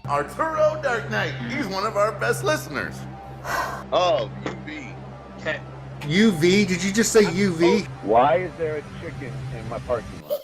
Arturo Dark Knight. He's one of our best listeners. Oh, UV. Okay. UV? Did you just say UV? Why is there a chicken in my parking lot?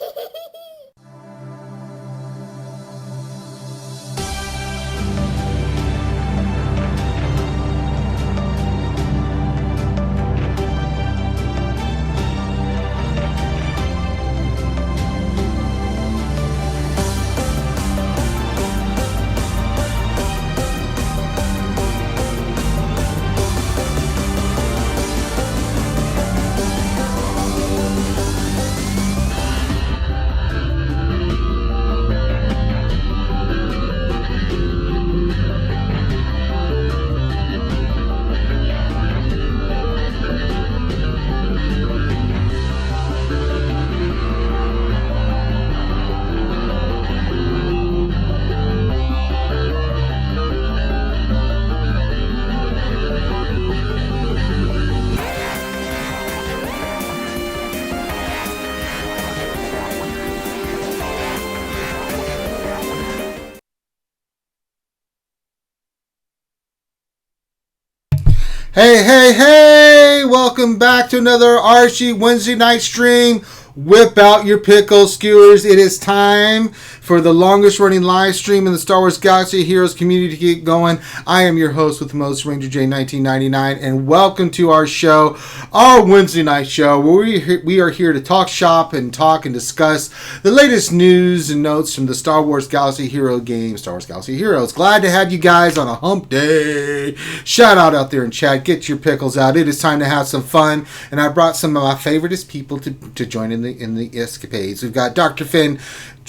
Hey! Welcome back to another Archie Wednesday night stream. Whip out your pickles, skewers. It is time for the longest running live stream in the Star Wars Galaxy Heroes community to get going. I am your host with the most, Ranger J 1999, and welcome to our show, our Wednesday night show, where we are here to talk shop and talk and discuss the latest news and notes from the Star Wars Galaxy Hero game, Star Wars Galaxy Heroes. Glad to have you guys on a hump day. Shout out there in chat. Get your pickles out. It is time to have some fun, and I brought some of my favoriteest people to join in the escapades. We've got Dr. Finn,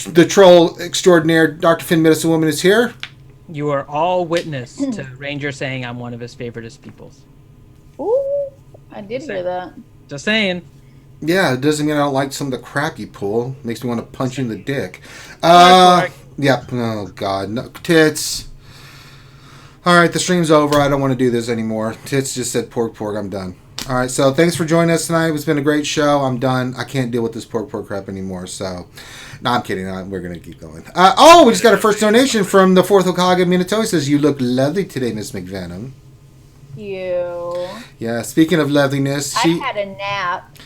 the troll extraordinaire. Dr. Finn, Medicine Woman, is here. You are all witness to Ranger saying I'm one of his favoriteest peoples. Ooh, I did hear that. Just saying. Yeah, it doesn't mean I don't like some of the crap you pull. Makes me want to punch you in the dick. Yeah. Oh, God. No, tits. All right, the stream's over. I don't want to do this anymore. Tits just said pork. I'm done. All right, so thanks for joining us tonight. It's been a great show. I'm done. I can't deal with this pork crap anymore. So, no, I'm kidding. We're going to keep going. We just got a first donation from the 4th Okage Minato. He says, "You look lovely today, Miss McVenom." You. Yeah, speaking of loveliness, I had a nap.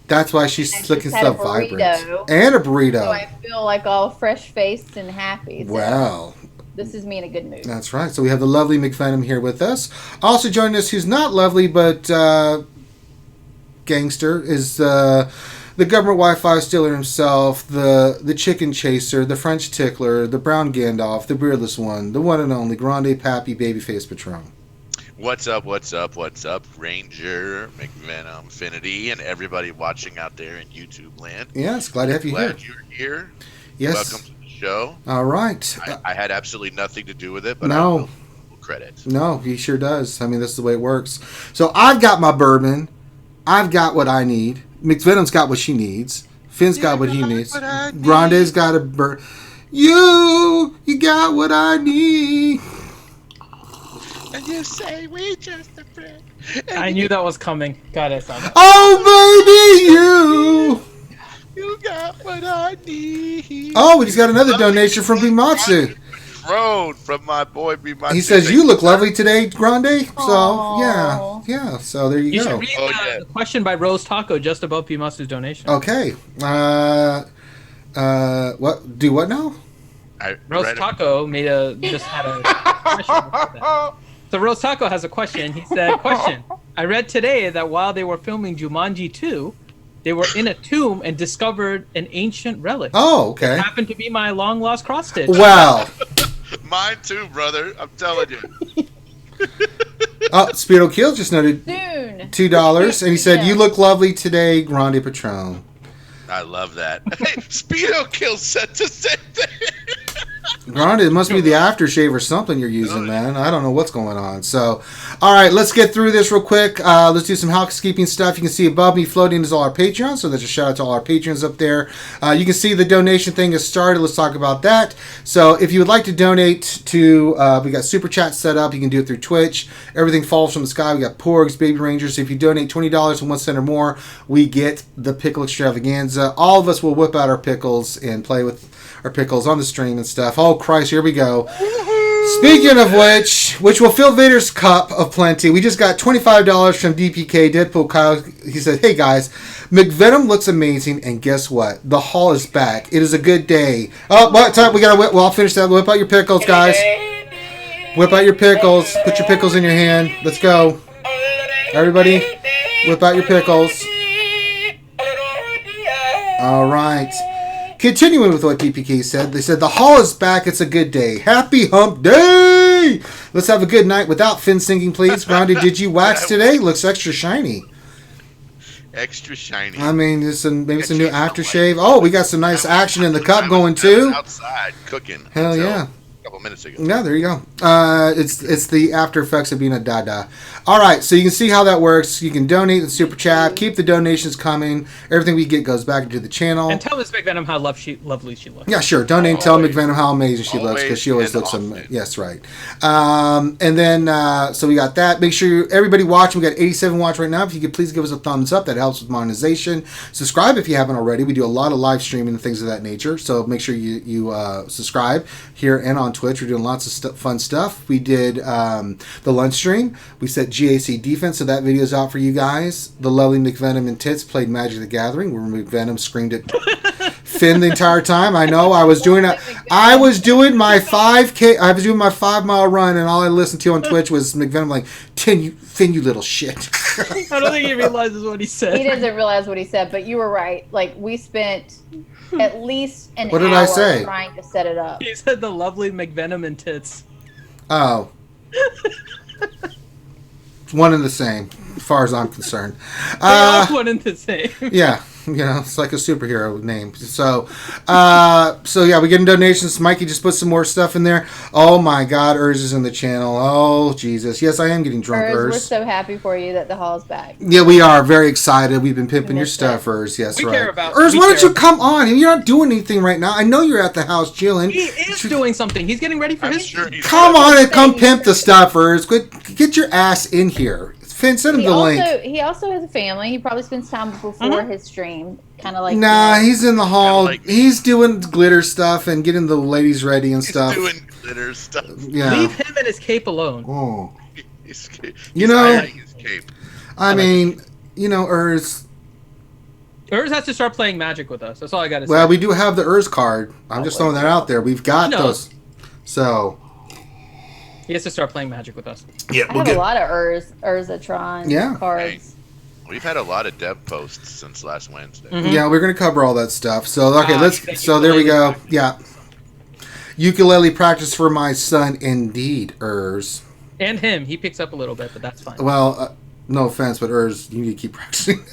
That's why she's looking so vibrant. And a burrito. So I feel like all fresh-faced and happy. So well. This is me in a good mood. That's right. So we have the lovely McVenom here with us. Also joining us, who's not lovely, but gangster, is the government Wi-Fi stealer himself, the chicken chaser, the French tickler, the brown Gandalf, the beardless one, the one and only Grande Pappy Babyface Patron. What's up, Ranger, McVenom, Infinity, and everybody watching out there in YouTube land. Yes, glad to have you here. Glad you're here. Yes. Welcome to the show. All right. I had absolutely nothing to do with it, but no. I will credit. No, he sure does. I mean, this is the way it works. So I've got my bourbon. I've got what I need. McVenom's got what she needs. Finn's got what he needs. Grande's got a bourbon. You got what I need. And you say we just a friend. I knew that was coming. God, I saw that. Oh, baby, You got what I need. Oh, we just got another donation from Bimatsu. Road from my boy Bimatsu. He says, "You look lovely today, Grande." So, Aww. yeah. So there you go. You should read the question by Rose Taco just about Pimatsu's donation. Okay. What? Do what now? Rose Taco just had a question about that. So Rose Taco has a question. He said, "Question: I read today that while they were filming Jumanji 2, they were in a tomb and discovered an ancient relic. Oh, okay. It happened to be my long lost cross stitch." Wow. Mine too, brother. I'm telling you. Speedo Kill just noted Soon. $2, and he said, Yeah. "You look lovely today, Grande Patron." I love that. Speedo Kill said the same thing. Grande, it must be the aftershave or something you're using, man. I don't know what's going on. So, all right, let's get through this real quick. Let's do some housekeeping stuff. You can see above me floating is all our Patreons, so that's a shout out to all our patrons up there. You can see the donation thing has started. Let's talk about that. So, if you would like to donate to, we got Super Chat set up. You can do it through Twitch. Everything falls from the sky. We got Porgs, Baby Rangers. If you donate $20 and 1 cent or more, we get the Pickle Extravaganza. All of us will whip out our pickles and play with our pickles on the stream and stuff. Oh, Christ, here we go. Speaking of which will fill Vader's cup of plenty. We just got $25 from DPK Deadpool Kyle. He said, "Hey guys, McVenom looks amazing, and guess what? The haul is back. It is a good day." Oh, what time? We gotta whip. Well, I'll finish that. Whip out your pickles, guys. Whip out your pickles. Put your pickles in your hand. Let's go, everybody. Whip out your pickles. All right. Continuing with what DPK said, they said, "The haul is back. It's a good day. Happy hump day. Let's have a good night without Finn singing, please." Grounded, did you wax today? Looks extra shiny. Extra shiny. I mean, maybe some new aftershave. Oh, we got some nice action in the cup going too. Outside cooking. Hell yeah. A couple minutes ago. Yeah, there you go. It's the after effects of being a dada. All right, so you can see how that works. You can donate in Super Chat. Keep the donations coming. Everything we get goes back into the channel. And tell Miss McVenom how lovely she looks. Yeah, sure. Donate and tell McVenom how amazing she looks, because she always looks amazing. Yes, right. And then, so we got that. Make sure everybody watching. We got 87 watch right now. If you could please give us a thumbs up, that helps with monetization. Subscribe if you haven't already. We do a lot of live streaming and things of that nature. So make sure you subscribe here and on Twitch. We're doing lots of fun stuff. We did the lunch stream. We set GAC defense, so that video is out for you guys. The lovely McVenom and Tits played Magic the Gathering, where McVenom screamed at Finn the entire time. I know. I was doing my 5K. I was doing my 5-mile run, and all I listened to on Twitch was McVenom like, Finn, you little shit." I don't think he realizes what he said. He doesn't realize what he said, but you were right. Like, we spent at least an What did hour I say? trying to set it up. He said the lovely McVenom and Tits. Oh. It's one and the same, as far as I'm concerned. They are one and the same. Yeah. It's like a superhero name. So yeah, we getting donations. Mikey just put some more stuff in there. Oh my God, Urs is in the channel. Oh Jesus, yes, I am getting drunk, Urs. We're so happy for you that the hall's back. Yeah, we are very excited. We've been pimping your stuff, Urs. Yes, we right. care about. Urs, why don't you come on? You're not doing anything right now. I know you're at the house chilling. He is doing something. He's getting ready for his. Sure come on and come pimp the stuff, Urs. Get your ass in here. Finn, send him the link. He also has a family. He probably spends time before his stream. Kind of like... Nah, he's in the hall. He's doing glitter stuff and getting the ladies ready and stuff. He's doing glitter stuff. Yeah. Leave him and his cape alone. Oh. He's ironing his cape. I mean, Urs... Urs has to start playing Magic with us. That's all I got to say. Well, we do have the Urs card. I'm just throwing that out there. We've got those. So... He has to start playing Magic with us. Yeah, I have a lot of Urzatron cards. Hey, we've had a lot of dev posts since last Wednesday. Mm-hmm. Yeah, we're gonna cover all that stuff. So okay, so there we go. Yeah, ukulele practice for my son, indeed, Urs. And him, he picks up a little bit, but that's fine. Well, no offense, but Urs, you need to keep practicing.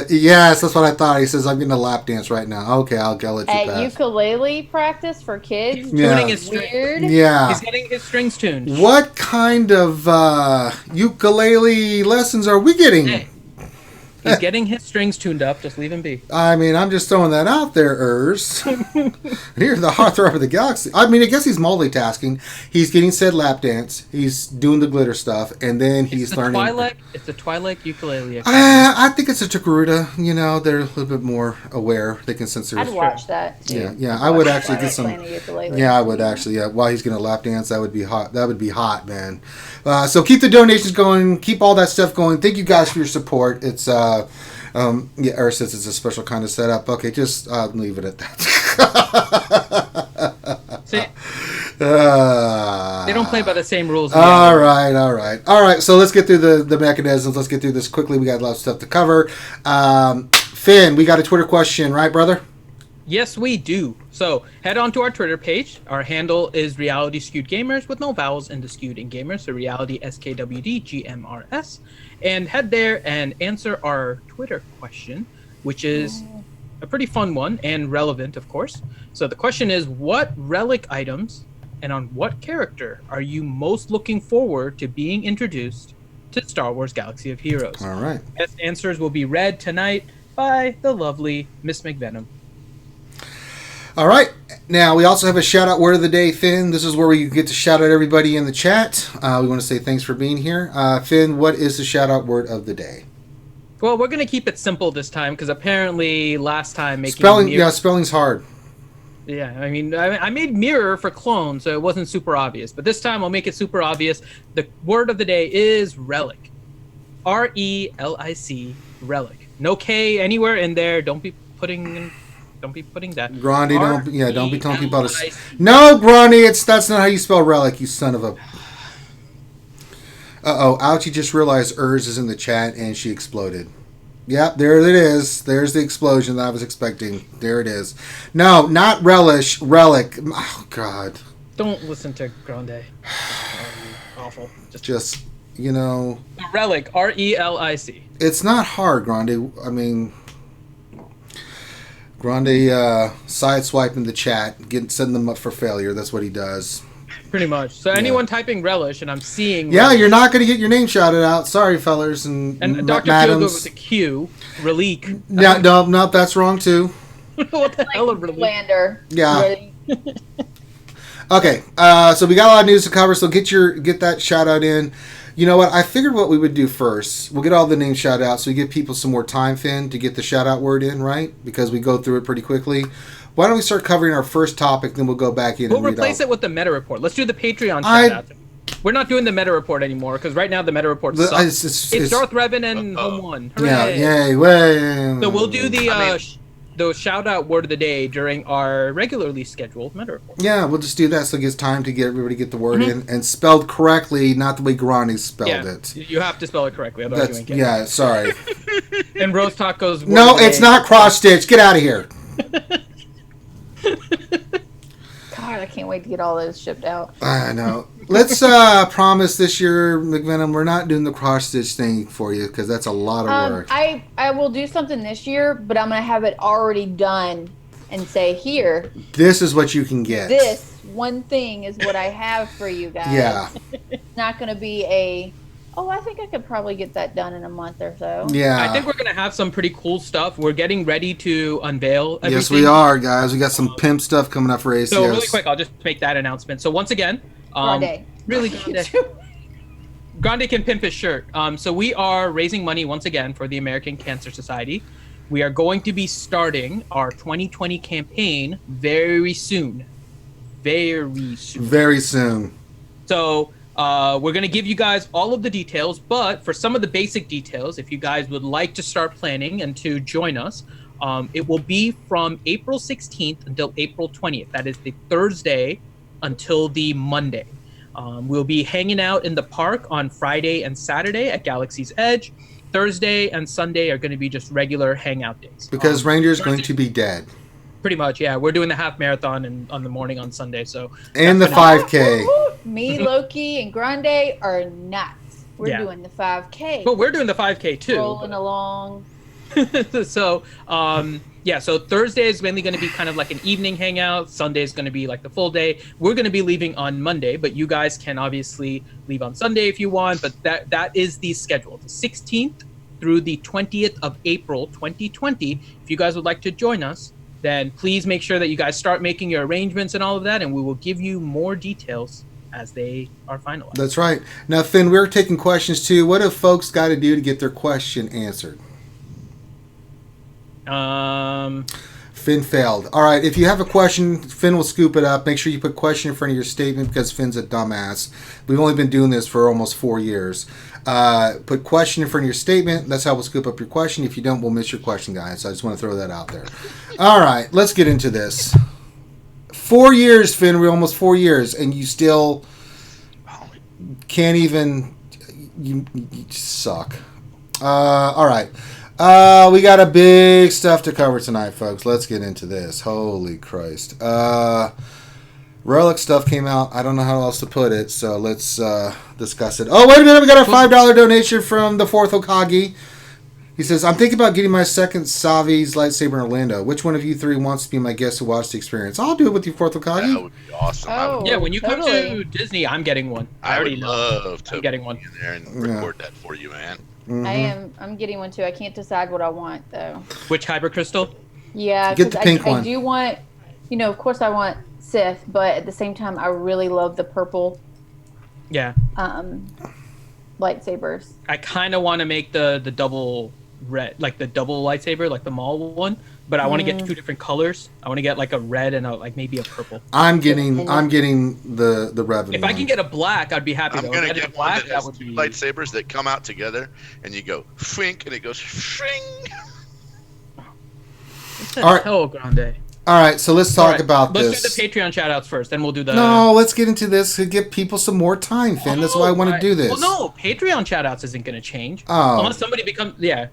Yes, that's what I thought. He says, "I'm getting a lap dance right now." Okay, I'll let you pass. Ukulele practice for kids? He's tuning his weird. Yeah. He's getting his strings tuned. What kind of ukulele lessons are we getting? Hey. He's getting his strings tuned up. Just leave him be. I mean, I'm just throwing that out there, Urs. Here's the heartthrob of the galaxy. I mean, I guess he's multitasking. He's getting said lap dance. He's doing the glitter stuff, and then he's learning. It's the Twilight ukulele. I think it's a Takuruta. They're a little bit more aware. They can censor. I'd watch that too. Yeah. I would actually get some. Yeah, I would actually. Yeah, while he's gonna lap dance, that would be hot. That would be hot, man. So keep the donations going. Keep all that stuff going. Thank you guys for your support. It's Urs says it's a special kind of setup. Okay, just leave it at that. See, they don't play by the same rules. All right. So let's get through the mechanisms. Let's get through this quickly. We got a lot of stuff to cover. Finn, we got a Twitter question, right, brother? Yes, we do. So head on to our Twitter page. Our handle is Reality Skewed Gamers with no vowels in the Skewed in Gamers. So Reality SKWD GMRS. And head there and answer our Twitter question, which is a pretty fun one and relevant, of course. So the question is, what relic items and on what character are you most looking forward to being introduced to Star Wars Galaxy of Heroes? All right. Best answers will be read tonight by the lovely Miss McVenom. All right. Now, we also have a shout-out word of the day, Finn. This is where we get to shout out everybody in the chat. We want to say thanks for being here. Finn, what is the shout-out word of the day? Well, we're going to keep it simple this time because apparently last time spelling's hard. Yeah, I mean, I made mirror for clone, so it wasn't super obvious. But this time I'll make it super obvious. The word of the day is relic. R-E-L-I-C, relic. No K anywhere in there. Don't be putting that. Grande, don't be telling people how to. No, Grande, that's not how you spell relic, you son of a. Ouchie just realized Urs is in the chat and she exploded. Yep, there it is. There's the explosion that I was expecting. There it is. No, not relish, relic. Oh, God. Don't listen to Grande. Awful. Just, you know. Relic, R-E-L-I-C. It's not hard, Grande. I mean, Grande sideswiping the chat, setting them up for failure. That's what he does. Pretty much. So anyone typing relish, and I'm seeing... Yeah, you're not going to get your name shouted out. Sorry, fellers and Dr. madams. Field with a Q. Relic. No, that's wrong, too. What the hell, Relic? Lander. Yeah. Okay, so we got a lot of news to cover, so get that shout-out in. You know what? I figured what we would do first. We'll get all the names shouted out, so we give people some more time, Finn, to get the shout-out word in, right? Because we go through it pretty quickly. Why don't we start covering our first topic, then we'll go back in and read replace it with the meta report. Let's do the Patreon shout-out. We're not doing the meta report anymore, because right now the meta report sucks. It's Darth Revan and Home 1. Hooray. Yeah, yay, way. So we'll do the shout-out word of the day during our regularly scheduled meta report. Yeah, we'll just do that so it gives time to get everybody to get the word in, and spelled correctly, not the way Grani spelled it. You have to spell it correctly, otherwise you ain't getting it. Sorry. And Roast Tacos. No, it's not cross-stitch. Get out of here. God, I can't wait to get all those shipped out. I know. Let's promise this year, McVenom, we're not doing the cross-stitch thing for you, because that's a lot of work. I will do something this year, but I'm going to have it already done and say, here. This is what you can get. This one thing is what I have for you guys. Yeah. It's not going to be I think I could probably get that done in a month or so. Yeah. I think we're going to have some pretty cool stuff. We're getting ready to unveil everything. Yes, we are, guys. We got some pimp stuff coming up for ACS. So really quick, I'll just make that announcement. So once again, Grande. Really Grande. Grande can pimp his shirt. So we are raising money once again for the American Cancer Society. We are going to be starting our 2020 campaign very soon. Very soon. Very soon. So we're going to give you guys all of the details, but for some of the basic details, if you guys would like to start planning and to join us, it will be from April 16th until April 20th. That is the Thursday until the Monday. We'll be hanging out in the park on Friday and Saturday at Galaxy's Edge. Thursday and Sunday are going to be just regular hangout days. Because Ranger's going to be dead. Pretty much, yeah. We're doing the half marathon on the morning on Sunday, so. And the 5K. Me, Loki, and Grande are nuts. We're doing the 5K. But we're doing the 5K too. Rolling along. So, so Thursday is mainly going to be kind of like an evening hangout. Sunday is going to be like the full day. We're going to be leaving on Monday, but you guys can obviously leave on Sunday if you want. But that is the schedule. The 16th through the 20th of April, 2020. If you guys would like to join us, then please make sure that you guys start making your arrangements and all of that, and we will give you more details as they are finalized. That's right. Now, Finn, we're taking questions too. What have folks got to do to get their question answered? Finn failed. All right, if you have a question, Finn will scoop it up. Make sure you put question in front of your statement because Finn's a dumbass. We've only been doing this for almost 4 years. Put question in front of your statement. That's how we'll scoop up your question. If you don't, we'll miss your question, guys. So I just want to throw that out there. All right, let's get into this. 4 years, Finn. We're almost 4 years, and you still can't even. You suck. All right. We got a big stuff to cover tonight, folks. Let's get into this. Holy Christ. Relic stuff came out. I don't know how else to put it, so let's discuss it. Oh, wait a minute. We got a $5 donation from the 4th Okage. He says, I'm thinking about getting my second Savi's lightsaber in Orlando. Which one of you three wants to be my guest to watch the experience? I'll do it with you, 4th Okage. That would be awesome. Oh, yeah, when you come totally. to Disney, I'm getting one. I already would know. love to I'm getting one. be in there and record that for you, man. Mm-hmm. I'm getting one too. I can't decide what I want though. Which Kyber crystal? Yeah, Get the pink one. I do want, of course I want Sith, but at the same time I really love the purple Yeah. lightsabers. I kind of want to make the double red, like the double lightsaber, like the Maul one. But I want to get 2 different colors. I want to get like a red and like maybe a purple. I'm getting the Revan. If I can get a black, I'd be happy. I'm gonna get one that has would 2 be... lightsabers that come out together, and you go fink, and it goes shring. All right. Oh, Grande. All right, so let's talk about this. Let's do the Patreon shoutouts first, then we'll do the... No, let's get into this to give people some more time, Finn. That's why I want to do this. Well, no, Patreon shoutouts isn't going to change. Oh. Unless somebody becomes... Yeah.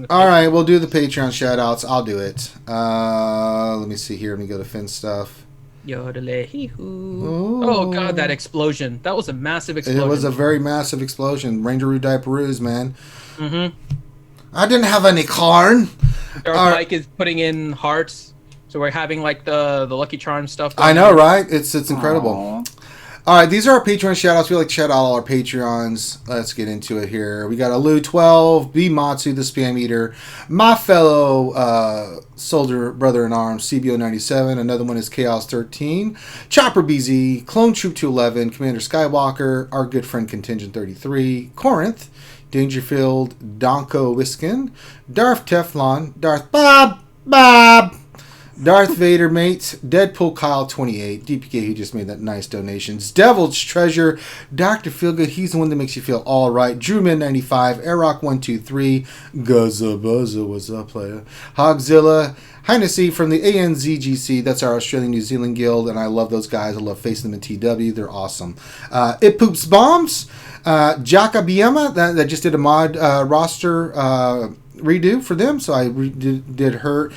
All right, we'll do the Patreon shoutouts. I'll do it. Let me see here. Let me go to Finn stuff. Yodele-hee-hoo. Oh, God, that explosion. That was a massive explosion. It was a very massive explosion. Ranger Roo Diaperoos, man. Mm-hmm. I didn't have any corn. Our Mike is putting in hearts. So we're having like the Lucky Charm stuff. I know, right? It's incredible. Aww. All right, these are our Patreon shoutouts. We like to shout out all our Patreons. Let's get into it here. We got Alu12, B Matsu, the Spam Eater, my fellow soldier brother in arms, CBO97. Another one is Chaos 13, Chopper BZ, Clone Troop 211, Commander Skywalker, our good friend Contingent 33, Corinth, Dangerfield, Donko Wiskin, Darth Teflon, Darth Bob. Darth Vader, mate. Deadpool Kyle 28. DPK, who just made that nice donations. Devil's Treasure. Dr. Feelgood, he's the one that makes you feel all right. Drewman 95. Airrock 123. Guzza Buzza, what's up, player? Hogzilla. Highnessy from the ANZGC. That's our Australian New Zealand Guild, and I love those guys. I love facing them in TW. They're awesome. It Poops Bombs. Jaka Biema, that just did a mod roster redo for them, so I did her.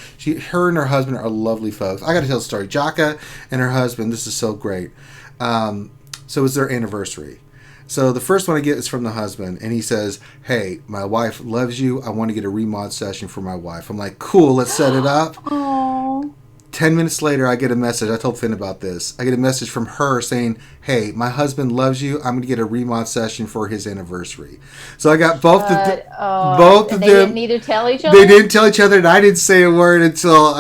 Her and her husband are lovely folks. I got to tell the story. Jaka and her husband. This is so great. So it's their anniversary. So the first one I get is from the husband, and he says, "Hey, my wife loves you. I want to get a remod session for my wife." I'm like, "Cool, let's set it up." Aww. 10 minutes later, I get a message. I told Finn about this. I get a message from her saying, "Hey, my husband loves you. I'm going to get a remod session for his anniversary." So I got both of them. They didn't need to tell each other? They didn't tell each other, and I didn't say a word until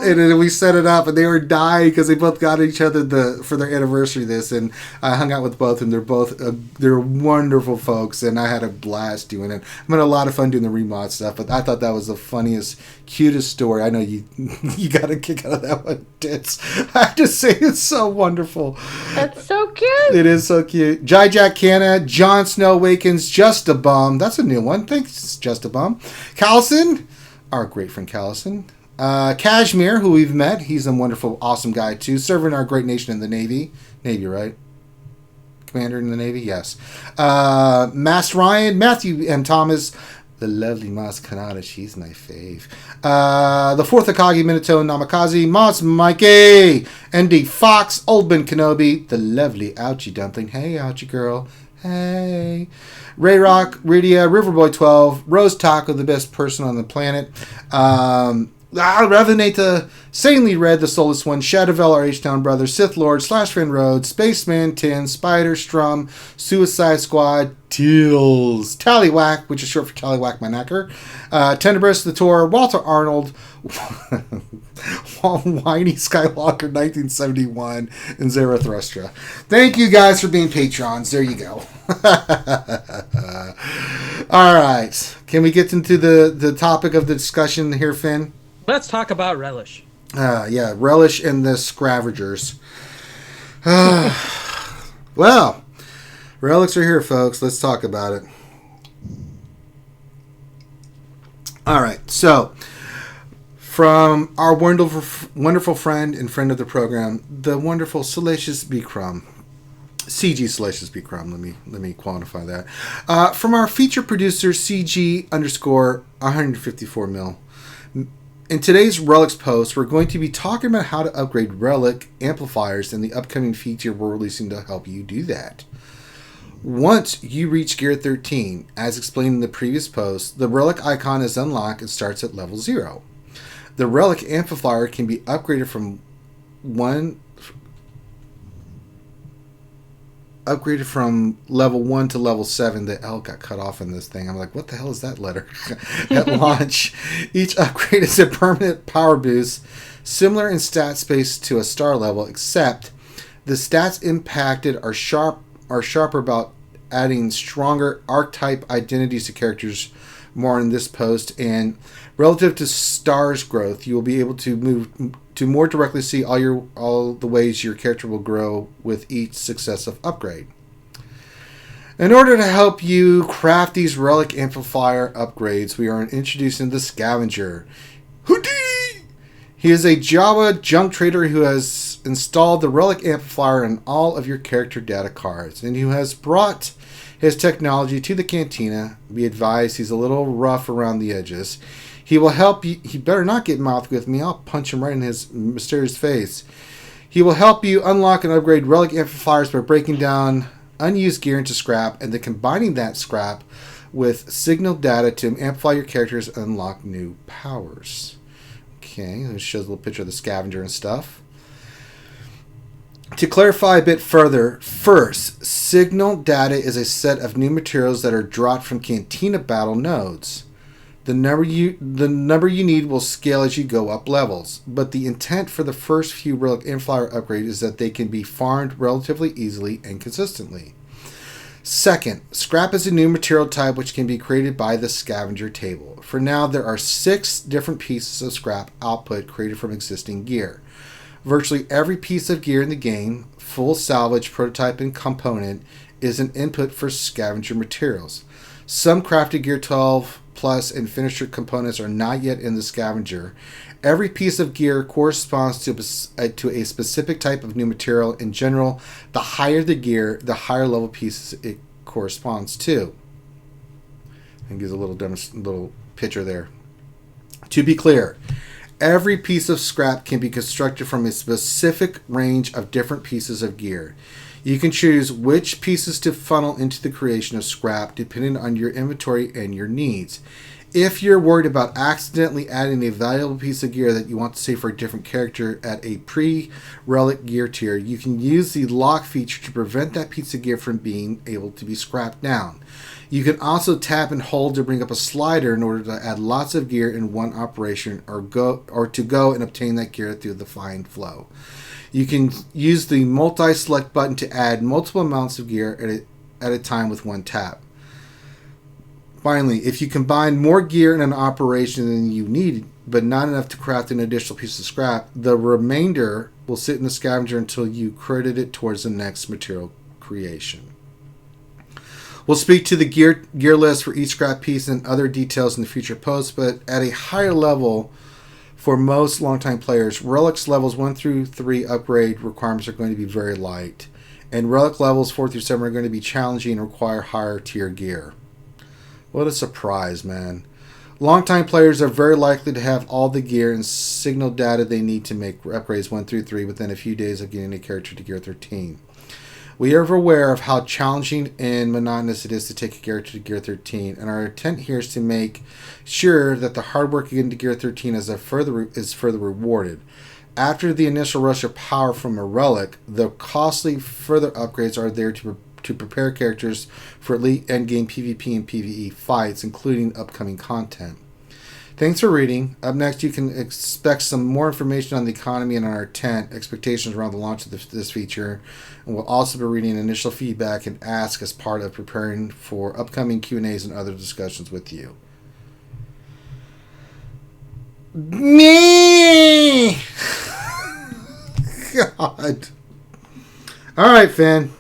and then we set it up, and they were dying because they both got each other for their anniversary and I hung out with both, and they're wonderful folks, and I had a blast doing it. I had a lot of fun doing the remod stuff, but I thought that was the funniest, cutest story. I know you got a kick out of that one, Tits. I have to say, it's so wonderful. That's so cute. It is so cute. Jai Jack Canna, Jon Snow Awakens, Just a Bum. That's a new one. Thanks, Just a Bum. Callison, our great friend Callison. Kashmir, who we've met. He's a wonderful, awesome guy, too. Serving our great nation in the Navy. Navy, right? Commander in the Navy? Yes. Mass Ryan, Matthew M. Thomas, the lovely Mas Kanata. She's my fave. The fourth Akagi Minato Namikaze, Mas Mikey, ND Fox, Old Ben Kenobi, the lovely Ouchie Dumpling. Hey, Ouchie girl. Hey. Ray Rock, Rydia, Riverboy 12, Rose Taco, the best person on the planet. Ravenata, Sanely Red, the Soulless One, Shadowvel, our H-Town brother, Sith Lord, Slash Fin Road, Spaceman 10, Spider, Strum, Suicide Squad, Teals, Tallywhack, which is short for Tallywhack My Knacker, Tenebris, the Tor, Walter Arnold, Whiny Skywalker 1971, and Zarathustra. Thank you guys for being patrons. There you go. All right. Can we get into the topic of the discussion here, Finn? Let's talk about Relish. Yeah, Relish and the Scavengers. Well, Relics are here, folks. Let's talk about it. All right. So, from our wonderful friend and friend of the program, the wonderful Salacious B. Crumb. CG Salacious B. Crumb. Let me quantify that. From our feature producer, CG_154 mil. In today's Relics post, we're going to be talking about how to upgrade Relic amplifiers and the upcoming feature we're releasing to help you do that. Once you reach Gear 13, as explained in the previous post, the Relic icon is unlocked and starts at level 0. The Relic amplifier can be upgraded from level 1 to level 7. The L got cut off in this thing. I'm like, what the hell is that letter? At launch, each upgrade is a permanent power boost, similar in stat space to a star level, except the stats impacted are sharper about adding stronger archetype identities to characters more in this post. And relative to stars growth, you will be able to move to more directly see all the ways your character will grow with each successive upgrade. In order to help you craft these relic amplifier upgrades, we are introducing the Scavenger. Houdini! He is a Java junk trader who has installed the relic amplifier in all of your character data cards, and who has brought his technology to the cantina. Be advised, he's a little rough around the edges. He will help you. He better not get mouthed with me. I'll punch him right in his mysterious face. He will help you unlock and upgrade relic amplifiers by breaking down unused gear into scrap, and then combining that scrap with signal data to amplify your characters and unlock new powers. Okay, it shows a little picture of the Scavenger and stuff. To clarify a bit further, first, signal data is a set of new materials that are dropped from Cantina battle nodes. The number you need will scale as you go up levels, but the intent for the first few relic amplifier upgrades is that they can be farmed relatively easily and consistently. Second, scrap is a new material type which can be created by the Scavenger table. For now, there are 6 different pieces of scrap output created from existing gear. Virtually every piece of gear in the game, full salvage, prototype, and component, is an input for Scavenger materials. Some crafted gear 12 plus and finisher components are not yet in the Scavenger. Every piece of gear corresponds to a specific type of new material. In general, the higher the gear, the higher level pieces it corresponds to. And gives a little picture there. To be clear, every piece of scrap can be constructed from a specific range of different pieces of gear. You can choose which pieces to funnel into the creation of scrap depending on your inventory and your needs. If you're worried about accidentally adding a valuable piece of gear that you want to save for a different character at a pre-relic gear tier, you can use the lock feature to prevent that piece of gear from being able to be scrapped down. You can also tap and hold to bring up a slider in order to add lots of gear in one operation, or to go and obtain that gear through the find flow. You can use the multi-select button to add multiple amounts of gear at a time with one tap. Finally, if you combine more gear in an operation than you need, but not enough to craft an additional piece of scrap, the remainder will sit in the Scavenger until you credit it towards the next material creation. We'll speak to the gear list for each scrap piece and other details in the future posts, but at a higher level, for most longtime players, Relics levels 1 through 3 upgrade requirements are going to be very light, and Relic levels 4 through 7 are going to be challenging and require higher tier gear. What a surprise, man. Longtime players are very likely to have all the gear and signal data they need to make upgrades 1 through 3 within a few days of getting a character to Gear 13. We are aware of how challenging and monotonous it is to take a character to Gear 13, and our intent here is to make sure that the hard work getting to Gear 13 is further rewarded. After the initial rush of power from a relic, the costly further upgrades are there to prepare characters for elite endgame PvP and PvE fights, including upcoming content. Thanks for reading. Up next, you can expect some more information on the economy and on our tent, expectations around the launch of this feature, and we'll also be reading initial feedback and ask as part of preparing for upcoming Q&As and other discussions with you. Me! God. All right, Finn.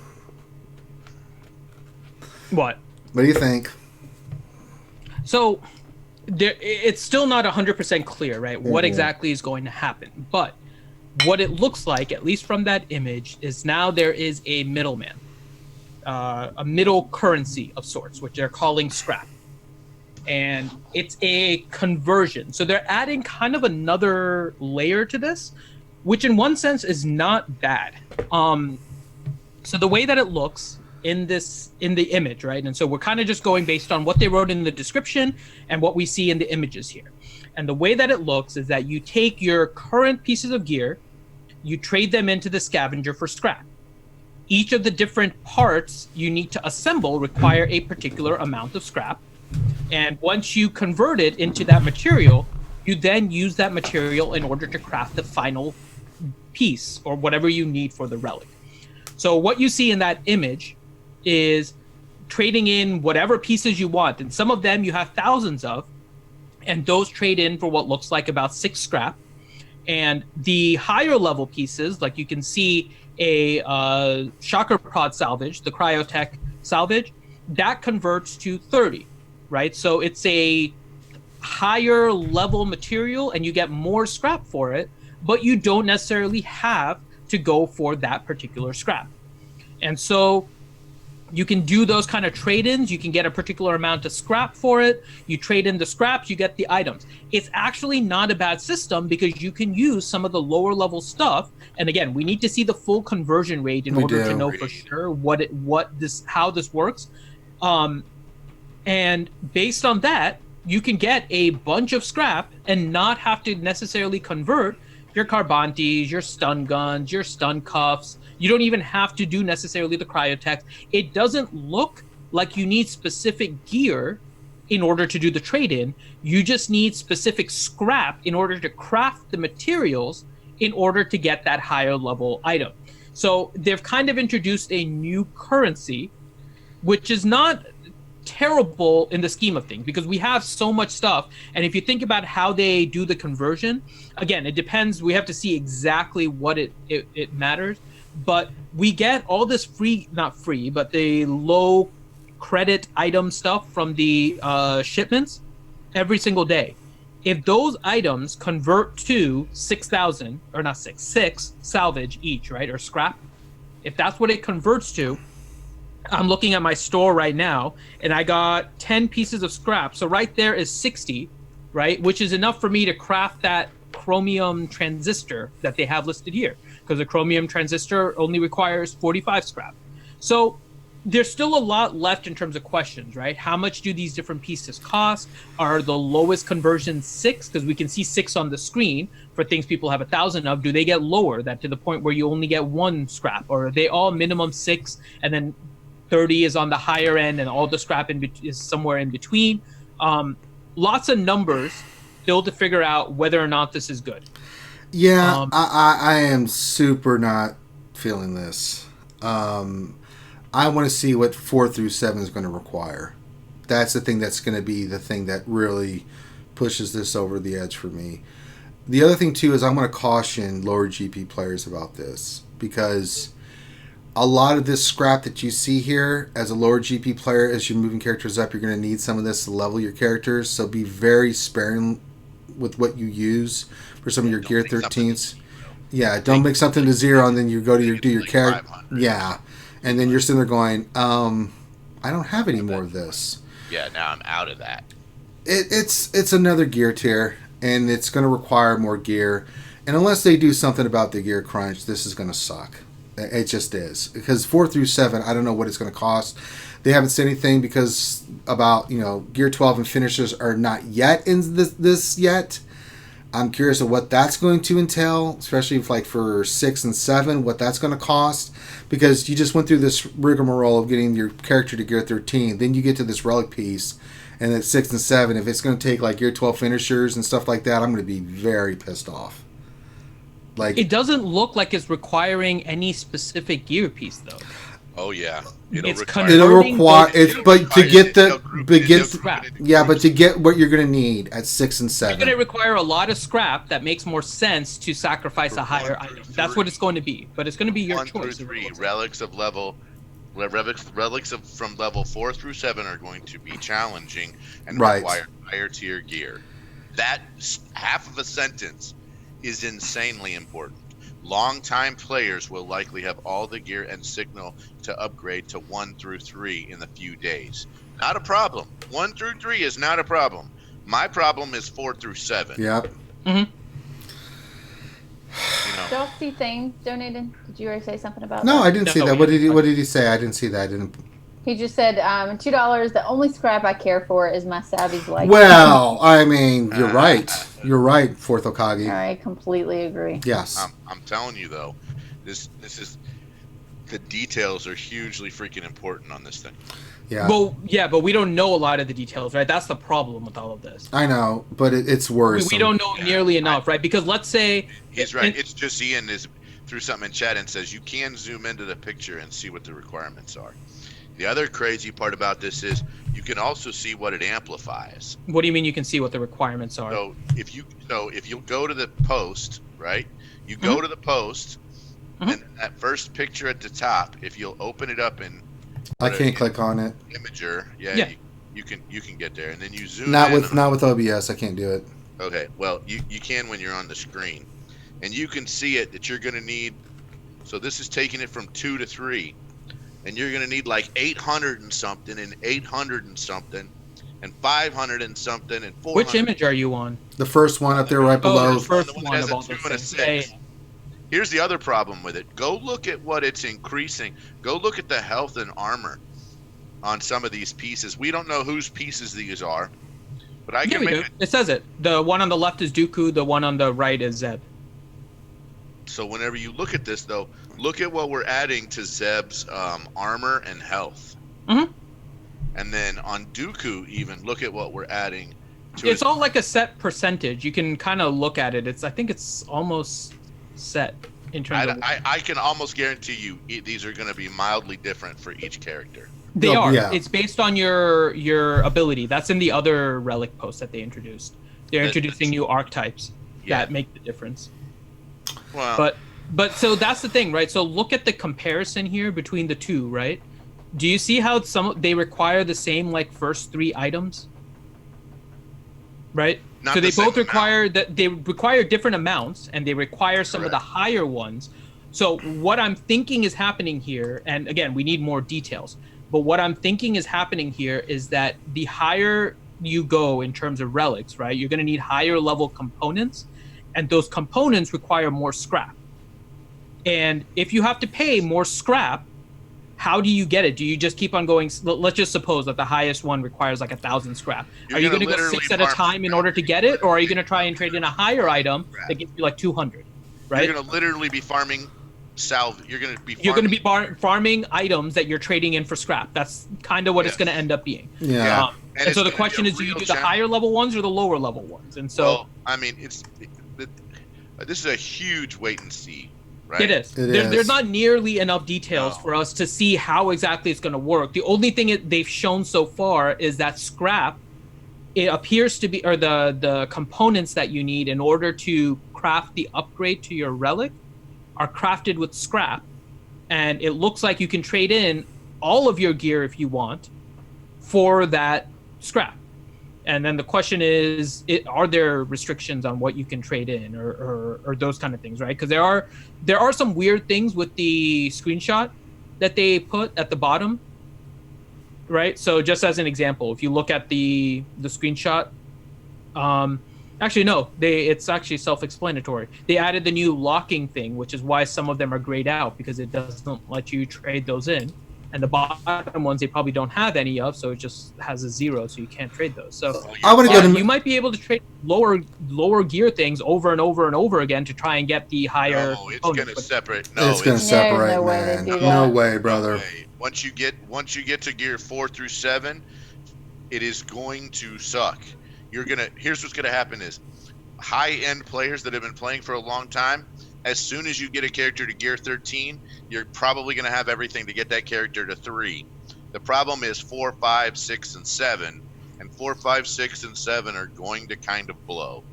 What? What do you think? So, it's still not 100% clear, right? Mm-hmm. What exactly is going to happen. But what it looks like, at least from that image, is now there is a middleman. A middle currency of sorts, which they're calling scrap. And it's a conversion. So they're adding kind of another layer to this, which in one sense is not bad. So the way that it looks in the image, right? And so we're kind of just going based on what they wrote in the description and what we see in the images here. And the way that it looks is that you take your current pieces of gear, you trade them into the Scavenger for scrap. Each of the different parts you need to assemble require a particular amount of scrap. And once you convert it into that material, you then use that material in order to craft the final piece or whatever you need for the relic. So what you see in that image is trading in whatever pieces you want, and some of them you have thousands of, and those trade in for what looks like about 6 scrap. And the higher level pieces, like you can see a shocker prod salvage, the cryotech salvage, that converts to 30, right? So it's a higher level material and you get more scrap for it, but you don't necessarily have to go for that particular scrap. And so you can do those kind of trade-ins. You can get a particular amount of scrap for it. You trade in the scraps, you get the items. It's actually not a bad system because you can use some of the lower level stuff. And again, we need to see the full conversion rate in order to know for sure how this works. And based on that, you can get a bunch of scrap and not have to necessarily convert your carbantes, your stun guns, your stun cuffs. You don't even have to do necessarily the cryotech. It doesn't look like you need specific gear in order to do the trade-in. You just need specific scrap in order to craft the materials in order to get that higher level item. So they've kind of introduced a new currency, which is not terrible in the scheme of things because we have so much stuff. And if you think about how they do the conversion, again, it depends. We have to see exactly what it matters. But we get all this not free, but the low credit item stuff from the shipments every single day. If those items convert to 6,000, or not 6 salvage each, right, or scrap, if that's what it converts to, I'm looking at my store right now, and I got 10 pieces of scrap. So right there is 60, right, which is enough for me to craft that chromium transistor that they have listed here, because the chromium transistor only requires 45 scrap. So there's still a lot left in terms of questions, right? How much do these different pieces cost? Are the lowest conversions 6? Because we can see 6 on the screen for things people have 1,000 of. Do they get lower, that to the point where you only get 1 scrap? Or are they all minimum 6 and then 30 is on the higher end and all the scrap is somewhere in between? Lots of numbers still to figure out whether or not this is good. Yeah, I am super not feeling this. I want to see what 4 through 7 is going to require. That's the thing that's going to be the thing that really pushes this over the edge for me. The other thing, too, is I'm going to caution lower GP players about this, because a lot of this scrap that you see here, as a lower GP player, as you're moving characters up, you're going to need some of this to level your characters, so be very sparing with what you use for some of your gear 13s. Yeah, don't make something to 0 and then you go to do your character. Yeah. And then you're sitting there going, I don't have any more of this. Yeah, now I'm out of that. It's another gear tier, and it's going to require more gear. And unless they do something about the gear crunch, this is going to suck. It just is. Because 4 through 7, I don't know what it's going to cost. They haven't said anything because about, Gear 12 and finishers are not yet in this yet. I'm curious of what that's going to entail, especially for 6 and 7, what that's going to cost. Because you just went through this rigmarole of getting your character to Gear 13. Then you get to this Relic piece, and at 6 and 7, if it's going to take Gear 12 finishers and stuff like that, I'm going to be very pissed off. It doesn't look like it's requiring any specific gear piece, though. Oh yeah, But to get what you're going to need at 6 and 7, you're going to require a lot of scrap that makes more sense to sacrifice a higher item. That's what it's going to be, but it's going to be your 1 choice. through 3 relics from level 4 through 7 are going to be challenging and require higher tier gear. That half of a sentence is insanely important. Long-time players will likely have all the gear and signal to upgrade to 1 through 3 in a few days. Not a problem. 1 through 3 is not a problem. My problem is 4 through 7. Yep. Mm-hmm. Dusty Thing donated. Did you already say something about that? No, I didn't see that. What did he say? I didn't see that. He just said, $2, the only scrap I care for is my Savvy's life. Well, I mean, you're right. You're right, Fourth Okage. I completely agree. Yes. I'm telling you, though, this is... The details are hugely freaking important on this thing. Yeah. Well, yeah, but we don't know a lot of the details, right? That's the problem with all of this. I know, but it's worse. We don't know nearly enough, right? Because let's say... He's right. It's just Ian threw something in chat and says you can zoom into the picture and see what the requirements are. The other crazy part about this is you can also see what it amplifies. What do you mean you can see what the requirements are? So if you go to the post, right? You go to the post, and that first picture at the top, if you'll open it up in I can't click on it. Imager, Yeah. you can get there, and then you zoom Not in with OBS. I can't do it. Okay, well, you can when you're on the screen. And you can see it that you're going to need, so this is taking it from 2 to 3. And you're going to need like 800 and something, and 800 and something, and 500 and something, and 400. Which image are you on? The first one up there right below. The first The one one that has of a all 2 those and a things. 6. Here's the other problem with it. Go look at what it's increasing. Go look at the health and armor on some of these pieces. We don't know whose pieces these are, but I Yeah, can we make do. it. It says it. The one on the left is Dooku. The one on the right is Zeb. So whenever you look at this, though, look at what we're adding to Zeb's armor and health. Mhm. And then on Dooku, even look at what we're adding to It's his- all like a set percentage. You can kind of look at it. I think it's almost set in terms of. I can almost guarantee you these are going to be mildly different for each character. They are. Yeah. It's based on your ability. That's in the other relic post that they introduced. They're introducing new archetypes that make the difference. Well, But so that's the thing, right? So look at the comparison here between the two, right? Do you see how they require the same like first 3 items? Right? Not So they the same both require that they require different amounts, and they require some of the higher ones. So what I'm thinking is happening here, and again, we need more details, but what I'm thinking is happening here is that the higher you go in terms of relics, right, you're going to need higher level components, and those components require more scrap. And if you have to pay more scrap, how do you get it? Do you just keep on going? Let's just suppose that the highest one requires like 1,000 scrap. Are you going to go 6 at a time in order to get it, or are you going to try and trade in a higher item that gives you like 200? Right? You're going to literally be farming salvage. You're going to be farming items that you're trading in for scrap. That's kind of what it's going to end up being. Yeah. And so the question is, do you do the higher level ones or the lower level ones? And so, well, I mean, this is a huge wait and see. Right? It is. There's not nearly enough details for us to see how exactly it's going to work. The only thing they've shown so far is that scrap, it appears to be, or the components that you need in order to craft the upgrade to your relic are crafted with scrap. And it looks like you can trade in all of your gear if you want for that scrap. And then the question is, are there restrictions on what you can trade in or those kind of things, right? Because there are some weird things with the screenshot that they put at the bottom, right? So just as an example, if you look at the screenshot, actually no, it's actually self-explanatory. They added the new locking thing, which is why some of them are grayed out, because it doesn't let you trade those in. And the bottom ones they probably don't have any of, so it just has a 0, so you can't trade those. So you might be able to trade lower gear things over and over and over again to try and get the higher. No, it's going to separate. It's going to separate, man. No way, brother. Once you get to gear 4 through 7, it is going to suck. Here's what's gonna happen is high-end players that have been playing for a long time, as soon as you get a character to gear 13, you're probably going to have everything to get that character to 3. The problem is 4, 5, 6, and 7. And 4, 5, 6, and 7 are going to kind of blow.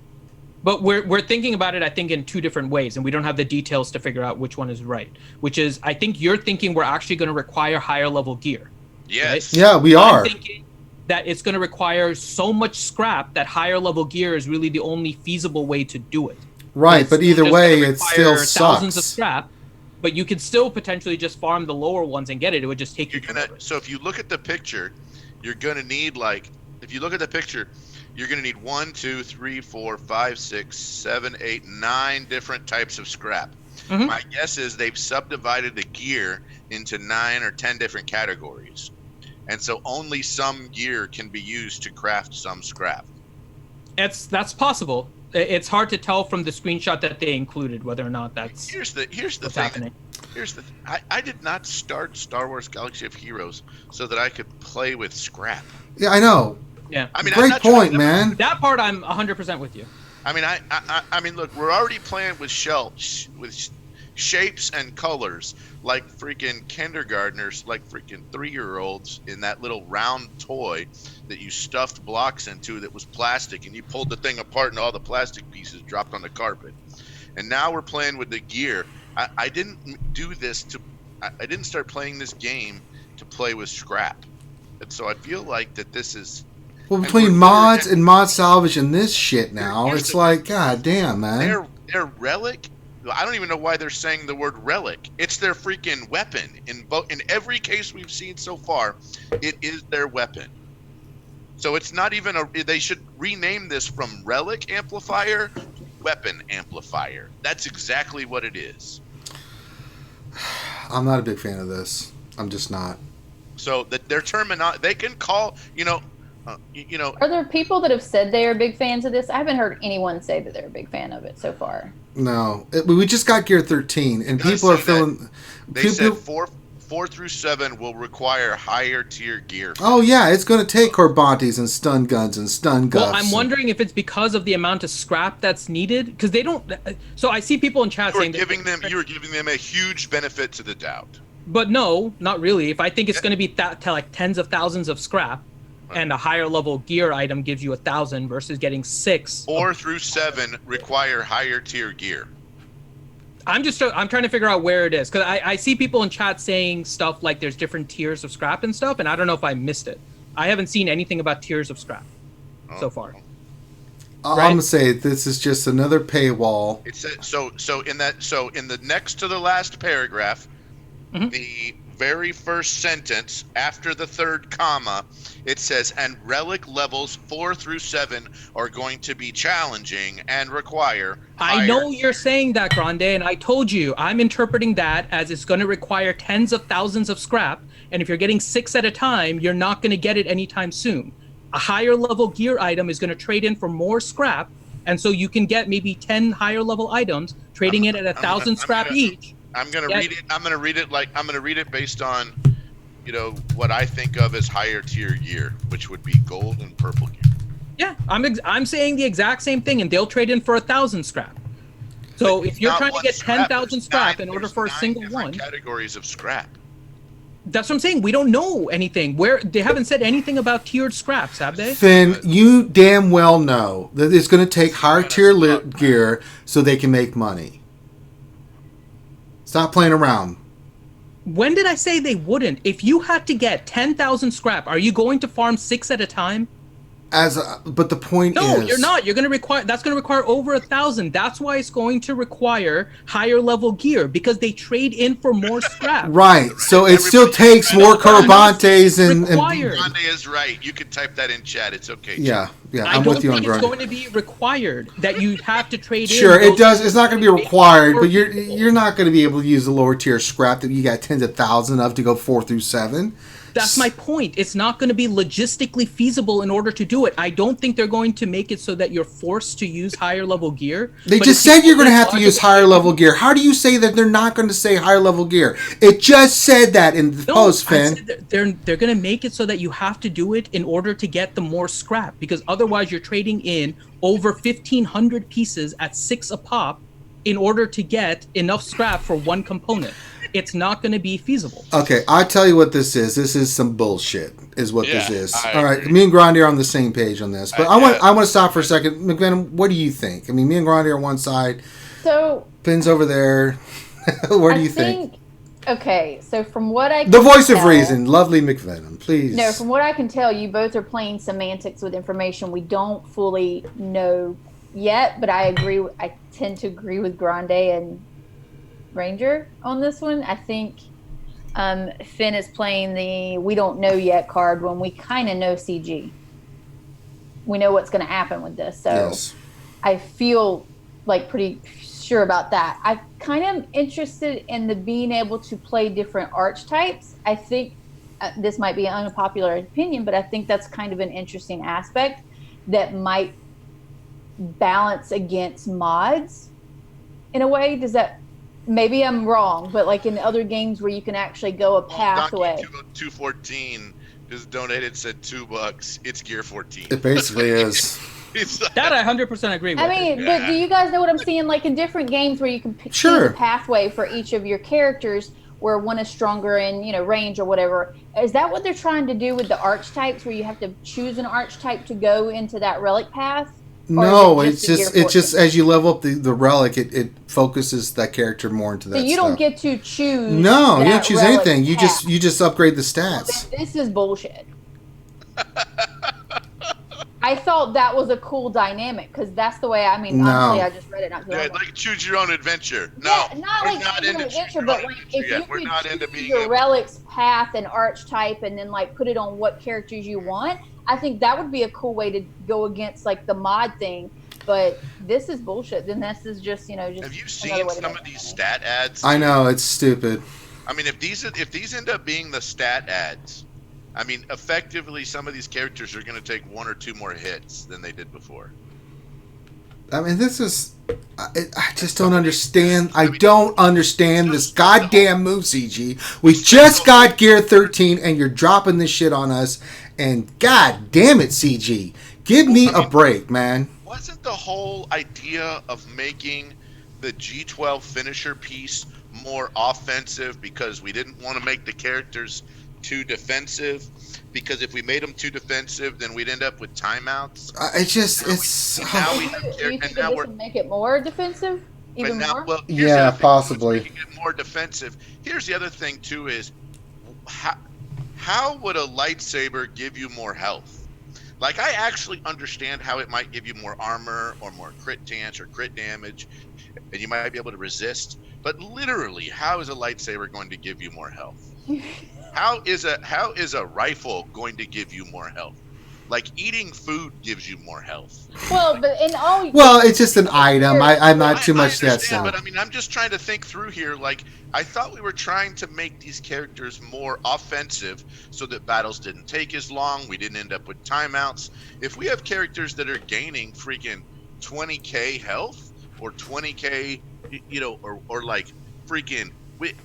But we're thinking about it, I think, in 2 different ways, and we don't have the details to figure out which one is right. Which is, I think you're thinking we're actually going to require higher level gear. Yes. Right? Yeah, we are. I'm thinking that it's going to require so much scrap that higher level gear is really the only feasible way to do it. Right, but either way, it still sucks. Thousands of scrap, but you could still potentially just farm the lower ones and get it. It would just take you forever. So if you look at the picture, you're going to need if you look at the picture, you're going to need 1, 2, 3, 4, 5, 6, 7, 8, 9 different types of scrap. Mm-hmm. My guess is they've subdivided the gear into 9 or 10 different categories. And so only some gear can be used to craft some scrap. That's possible. It's hard to tell from the screenshot that they included whether or not that's here's the thing. happening. I did not start Star Wars Galaxy of Heroes so that I could play with scrap. Yeah, I know. Yeah. I mean, great point, man. That part I'm 100% with you. I mean, I mean, look, we're already playing with shapes and colors like freaking kindergartners, like freaking 3-year-olds in that little round toy that you stuffed blocks into that was plastic, and you pulled the thing apart and all the plastic pieces dropped on the carpet. And now we're playing with the gear. I didn't do this to. I didn't start playing this game to play with scrap, and so I feel like that this is. Well, between mods and mod salvage and this shit now, it's like, god damn, man. Their relic. I don't even know why they're saying the word relic. It's their freaking weapon. In every case we've seen so far, it is their weapon. So it's not even they should rename this from relic amplifier to weapon amplifier. That's exactly what it is. I'm not a big fan of this. I'm just not. So that their terminology, they can call, Are there people that have said they are big fans of this? I haven't heard anyone say that they're a big fan of it so far. No, we just got Gear 13, and people are feeling. They said 4 through 7 will require higher tier gear. Oh yeah, it's going to take Corbantes and stun guns and stun guffs. Well, I'm wondering if it's because of the amount of scrap that's needed, because they don't. So I see people in chat saying you were giving them a huge benefit to the doubt. But no, not really. If I think it's going to be like tens of thousands of scrap, and a higher level gear item gives you 1,000 versus getting 6. 4 through 7 require higher tier gear. I'm trying to figure out where it is, because I see people in chat saying stuff like there's different tiers of scrap and stuff, and I don't know if I missed it. I haven't seen anything about tiers of scrap so far. I'm gonna say this is just another paywall. It's so in the next to the last paragraph, the very first sentence after the third comma, it says, and relic levels 4 through 7 are going to be challenging and require I know you're saying that, Grande, and I told you I'm interpreting that as it's going to require tens of thousands of scrap, and if you're getting 6 at a time, you're not going to get it anytime soon. A higher level gear item is going to trade in for more scrap, and so you can get maybe 10 higher level items, trading it at 1,000 scrap each. I'm gonna read it. I'm gonna read it based on, what I think of as higher tier gear, which would be gold and purple gear. Yeah, I'm saying the exact same thing, and they'll trade in for 1,000 scrap. So if you're trying to get 10,000 scrap in order for a single one, categories of scrap. That's what I'm saying. We don't know anything. They haven't said anything about tiered scraps, have they? Finn, you damn well know that it's going to take higher tier gear so they can make money. Stop playing around. When did I say they wouldn't? If you had to get 10,000 scrap, are you going to farm 6 at a time? But the point is... No, you're not. That's going to require over 1,000. That's why it's going to require higher level gear, because they trade in for more scrap. Right. So it still takes more Corbantes and... Grande is right. You can type that in chat. It's okay. Yeah. I'm with you on Grande. I don't think it's going to be required that you have to trade in. Sure, it does. It's not going to be required, but you're not going to be able to use the lower tier scrap that you got tens of thousands of to go 4 through 7. That's my point. It's not going to be logistically feasible in order to do it. I don't think they're going to make it so that you're forced to use higher level gear. They just said you're going to have to use higher level gear. How do you say that they're not going to say higher level gear? It just said that in the post, Finn. They're going to make it so that you have to do it in order to get the more scrap, because otherwise you're trading in over 1,500 pieces at 6 a pop in order to get enough scrap for one component. It's not going to be feasible. Okay, I'll tell you what this is. This is some bullshit, is what this is. All right, agree. me and Grande are on the same page on this. But I want to stop for a second. McVenom, what do you think? I mean, me and Grande are on one side. So... Finn's over there. Where do you think? Okay, so from what I can The voice of reason, lovely McVenom, please. No, from what I can tell, you both are playing semantics with information we don't fully know yet, but I tend to agree with Grande and Ranger on this one. I think Finn is playing the we don't know yet card when we kind of know CG. We know what's going to happen with this, so yes. I feel like pretty sure about that. I kind of interested in the being able to play different archetypes. I think this might be an unpopular opinion, but I think that's kind of an interesting aspect that might balance against mods in a way. Does that... Maybe I'm wrong, but like in other games where you can actually go a pathway. Donkey 214 just donated, said $2. It's Gear 14. It basically is. That I 100% agree with. I mean, but do you guys know what I'm saying? Like in different games where you can choose a pathway for each of your characters, where one is stronger in, range or whatever. Is that what they're trying to do with the archetypes, where you have to choose an archetype to go into that relic path? No, it's just as you level up the relic, it focuses that character more into that. So you don't get to choose. No, you don't choose anything. You just upgrade the stats. Well, this is bullshit. I thought that was a cool dynamic, because that's the way. Honestly, I just read it not too long ago. Like choose your own adventure. No, yeah, not like choose your own adventure, but like if you could choose your relic's path and archetype, and then like put it on what characters you want. I think that would be a cool way to go against like the mod thing. But this is bullshit. Then this is just Have you seen some of these stat ads? I know, it's stupid. I mean, if these end up being the stat ads, I mean, effectively, some of these characters are going to take 1 or 2 more hits than they did before. I mean, this is... I just don't understand. I don't understand this goddamn move, CG. We just got Gear 13, and you're dropping this shit on us. And god damn it, CG. Give me a break, man. Wasn't the whole idea of making the G12 finisher piece more offensive because we didn't want to make the characters too defensive? Because if we made them too defensive, then we'd end up with timeouts. Do you think this would make it more defensive? Even more? Well, yeah, possibly. Making it more defensive. Here's the other thing too: is how would a lightsaber give you more health? Like, I actually understand how it might give you more armor or more crit chance or crit damage, and you might be able to resist. But literally, how is a lightsaber going to give you more health? How is a rifle going to give you more health? Like, eating food gives you more health. Well, but it's just an item. I'm not too much that stuff. But I mean, I'm just trying to think through here. Like, I thought we were trying to make these characters more offensive so that battles didn't take as long. We didn't end up with timeouts. If we have characters that are gaining freaking 20k health or 20k, or like freaking,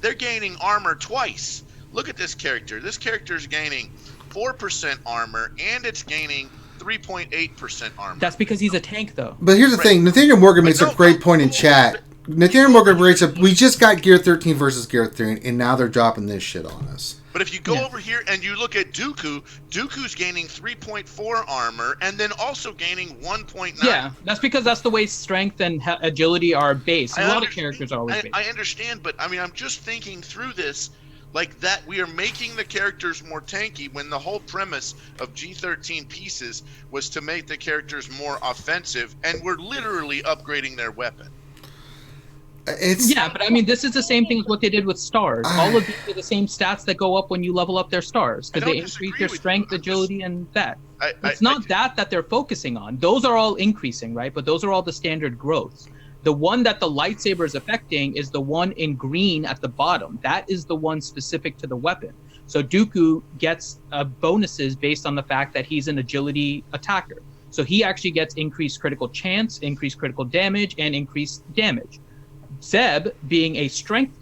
they're gaining armor twice. Look at this character. This character's gaining 4% armor, and it's gaining 3.8% armor. That's because he's a tank, though. But here's the thing. Nathaniel Morgan makes a great point in chat. Nathaniel Morgan rates up, we just got Gear 13 versus Gear 13, and now they're dropping this shit on us. But if you go over here and you look at Dooku's gaining 3.4 armor, and then also gaining 1.9. Yeah, that's because that's the way strength and agility are based. A lot of characters are always based. I understand, but I mean, I'm just thinking through this. Like that, we are making the characters more tanky when the whole premise of G13 pieces was to make the characters more offensive, and we're literally upgrading their weapon. But I mean, this is the same thing as what they did with stars. All of these are the same stats that go up when you level up their stars, because they increase their strength, agility, and that. It's not that they're focusing on. Those are all increasing, right? But those are all the standard growths. The one that the lightsaber is affecting is the one in green at the bottom. That is the one specific to the weapon. So Dooku gets bonuses based on the fact that he's an agility attacker. So he actually gets increased critical chance, increased critical damage, and increased damage. Zeb, being a strength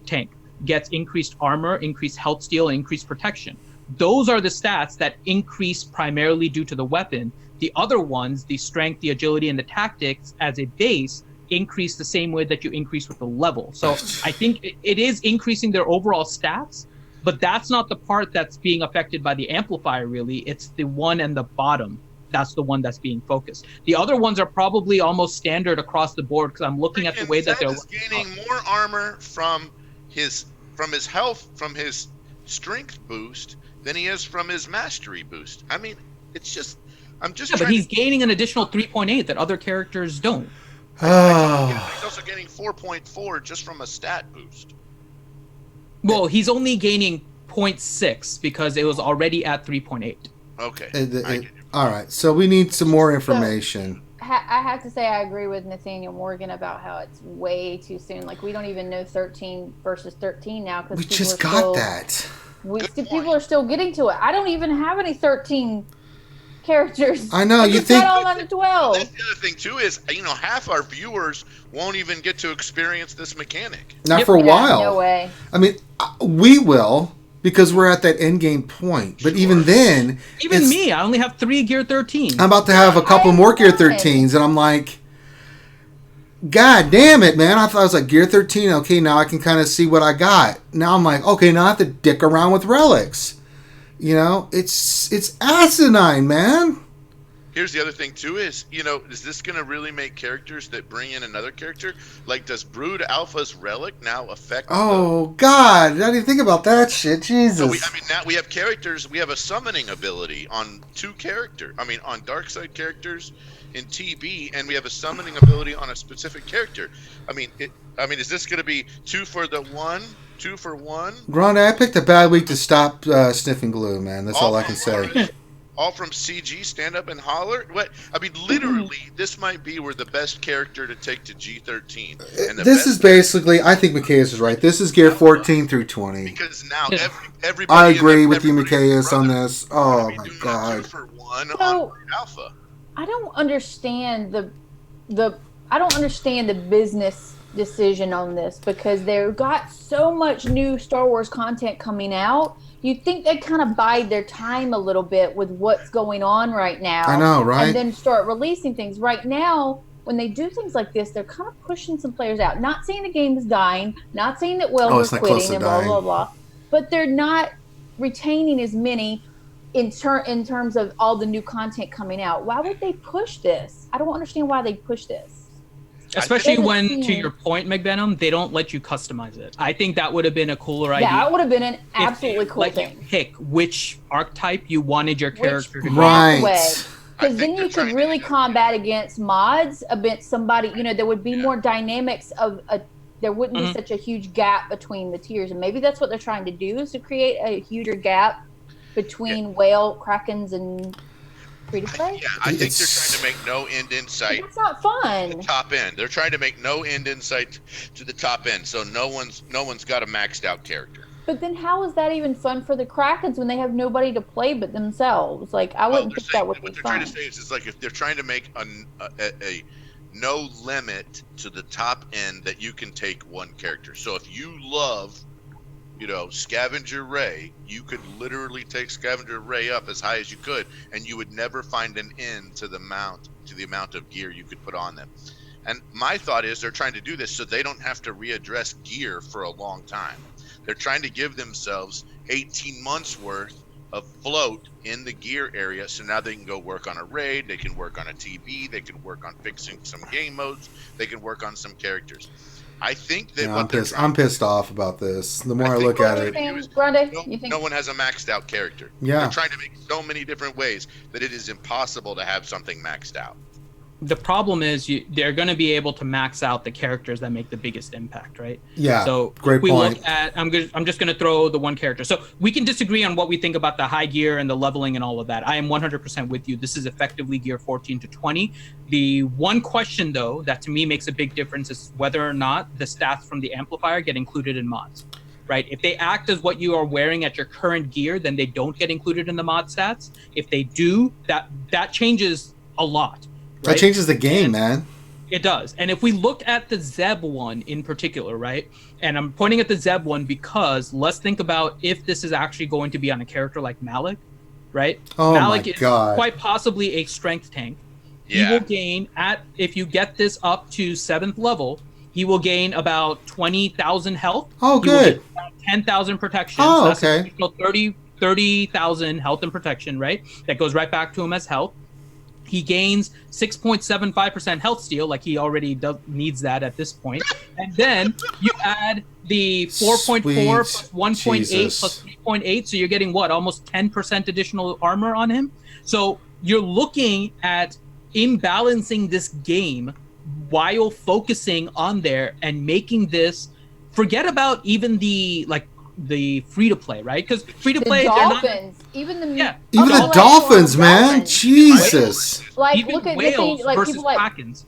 tank, gets increased armor, increased health steal, and increased protection. Those are the stats that increase primarily due to the weapon. The other ones, the strength, the agility, and the tactics as a base, increase the same way that you increase with the level. So I think it is increasing their overall stats, but that's not the part that's being affected by the amplifier, really. It's the one in the bottom. That's the one that's being focused. The other ones are probably almost standard across the board, because I'm looking at the way that they're gaining more armor from his health, from his strength boost than he is from his mastery boost. I mean, it's just but he's gaining an additional 3.8 that other characters don't. He's also getting 4.4 just from a stat boost. Well, he's only gaining 0.6 because it was already at 3.8. Okay. All right, so we need some more information. I have to say I agree with Nathaniel Morgan about how it's way too soon. Like, we don't even know 13 versus 13 now. We just got that. People are still getting to it. I don't even have any 13 characters. I know, you think all under 12. That's the other thing too is, half our viewers won't even get to experience this mechanic. Not for a while. No way. I mean, we will, because we're at that end game point. But even then, even me, I only have 3 Gear 13. I'm about to have a couple more Gear 13s, and I'm like, God damn it, man. I thought I was like, Gear 13, okay, now I can kind of see what I got. Now I'm like, okay, now I have to dick around with relics. You know, it's asinine, man. Here's the other thing too is, you know, is this going to really make characters that bring in another character? Like, does Brood Alpha's Relic now affect? Oh God, I didn't even think about that shit. Jesus. So now we have characters. We have a summoning ability on on dark side characters in TB, and we have a summoning ability on a specific character. Is this going to be 2 for 1? Grande, I picked a bad week to stop sniffing glue, man. That's all I can say. All from CG, stand up and holler. Literally, this might be where the best character to take to G13. And this is basically, I think Macias is right. This is Gear 14 through 20. Because now everybody. I agree with you, Macias, on this. Oh my God. 2 for 1 So, on Alpha. I don't understand I don't understand the business decision on this, because they've got so much new Star Wars content coming out. You'd think they'd kind of bide their time a little bit with what's going on right now. I know, right? And then start releasing things. Right now, when they do things like this, they're kind of pushing some players out. Not saying the game is dying, not saying that we're quitting and blah, blah, blah. But they're not retaining as many in terms of all the new content coming out. Why would they push this? I don't understand why they push this. Especially when, to your point, McVenom, they don't let you customize it. I think that would have been a cooler idea. Yeah, it would have been an absolutely cool let thing. You pick which archetype you wanted your character to be. Right. Because then you could really combat against mods, against somebody, there would be more dynamics there wouldn't be such a huge gap between the tiers. And maybe that's what they're trying to do, is to create a huger gap between whale, krakens, and free to play. Yeah, I think they're trying to make no end in sight. That's not fun. The top end. They're trying to make no end in sight to the top end, so no one's got a maxed out character. But then how is that even fun for the Krakens when they have nobody to play but themselves? Like, I wouldn't think that would be fun. What they're trying to say is like, if they're trying to make a no limit to the top end that you can take one character. So if you love, Scavenger Ray, you could literally take Scavenger Ray up as high as you could, and you would never find an end to the amount of gear you could put on them. And my thought is they're trying to do this so they don't have to readdress gear for a long time. They're trying to give themselves 18 months worth of float in the gear area, so now they can go work on a raid, they can work on a TB, they can work on fixing some game modes, they can work on some characters. I think that I'm pissed off about this. The more I look at it, no one has a maxed out character. Yeah, they're trying to make so many different ways that it is impossible to have something maxed out. The problem is they're going to be able to max out the characters that make the biggest impact, right? Yeah. So great point. Look at, I'm just going to throw the one character. So we can disagree on what we think about the high gear and the leveling and all of that. I am 100% with you. This is effectively gear 14 to 20. The one question, though, that to me makes a big difference is whether or not the stats from the amplifier get included in mods, right? If they act as what you are wearing at your current gear, then they don't get included in the mod stats. If they do, that changes a lot. Right? That changes the game, man. It does. And if we look at the Zeb one in particular, right? And I'm pointing at the Zeb one because let's think about if this is actually going to be on a character like Malik, right? Oh Malik my is God. quite possibly a strength tank. Yeah. He will gain, if you get this up to 7th level, he will gain about 20,000 health. Oh, he will good. gain about 10,000 protection. Oh, so that's okay. 30,000 health and protection, right? That goes right back to him as health. He gains 6.75% health steal, like he already needs that at this point. And then you add the 4.4 plus 1.8 plus 3.8, so you're getting what, almost 10% additional armor on him? So you're looking at imbalancing this game while focusing on there and making this, forget about even the free to play, right? Because free to play, Dolphins, even the Dolphins, man, Jesus! Like, even look at whales the thing, like versus people like Krakens.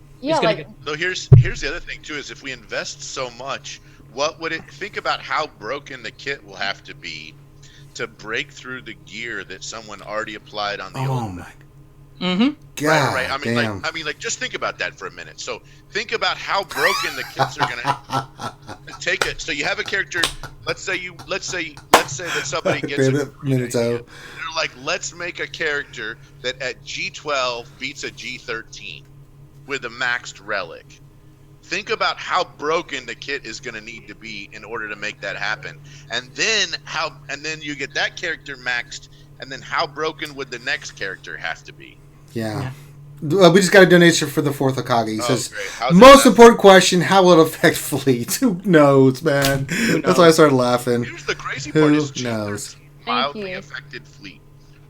So here's the other thing too: is if we invest so much, what would it? Think about how broken the kit will have to be to break through the gear that someone already applied on the old. Mm-hmm. God, right. damn. Just think about that for a minute. So think about how broken the kits are gonna take it. So you have a character. Let's say that somebody gets a Minuto. They're like, let's make a character that at G12 beats a G13 with a maxed relic. Think about how broken the kit is going to need to be in order to make that happen, and then you get that character maxed, and then how broken would the next character have to be? Yeah. We just got a donation for the fourth Hokage. He says, great. most important question, how will it affect fleet? Who knows, man? That's why I started laughing. Here's the crazy part is Who knows? mildly affected fleet.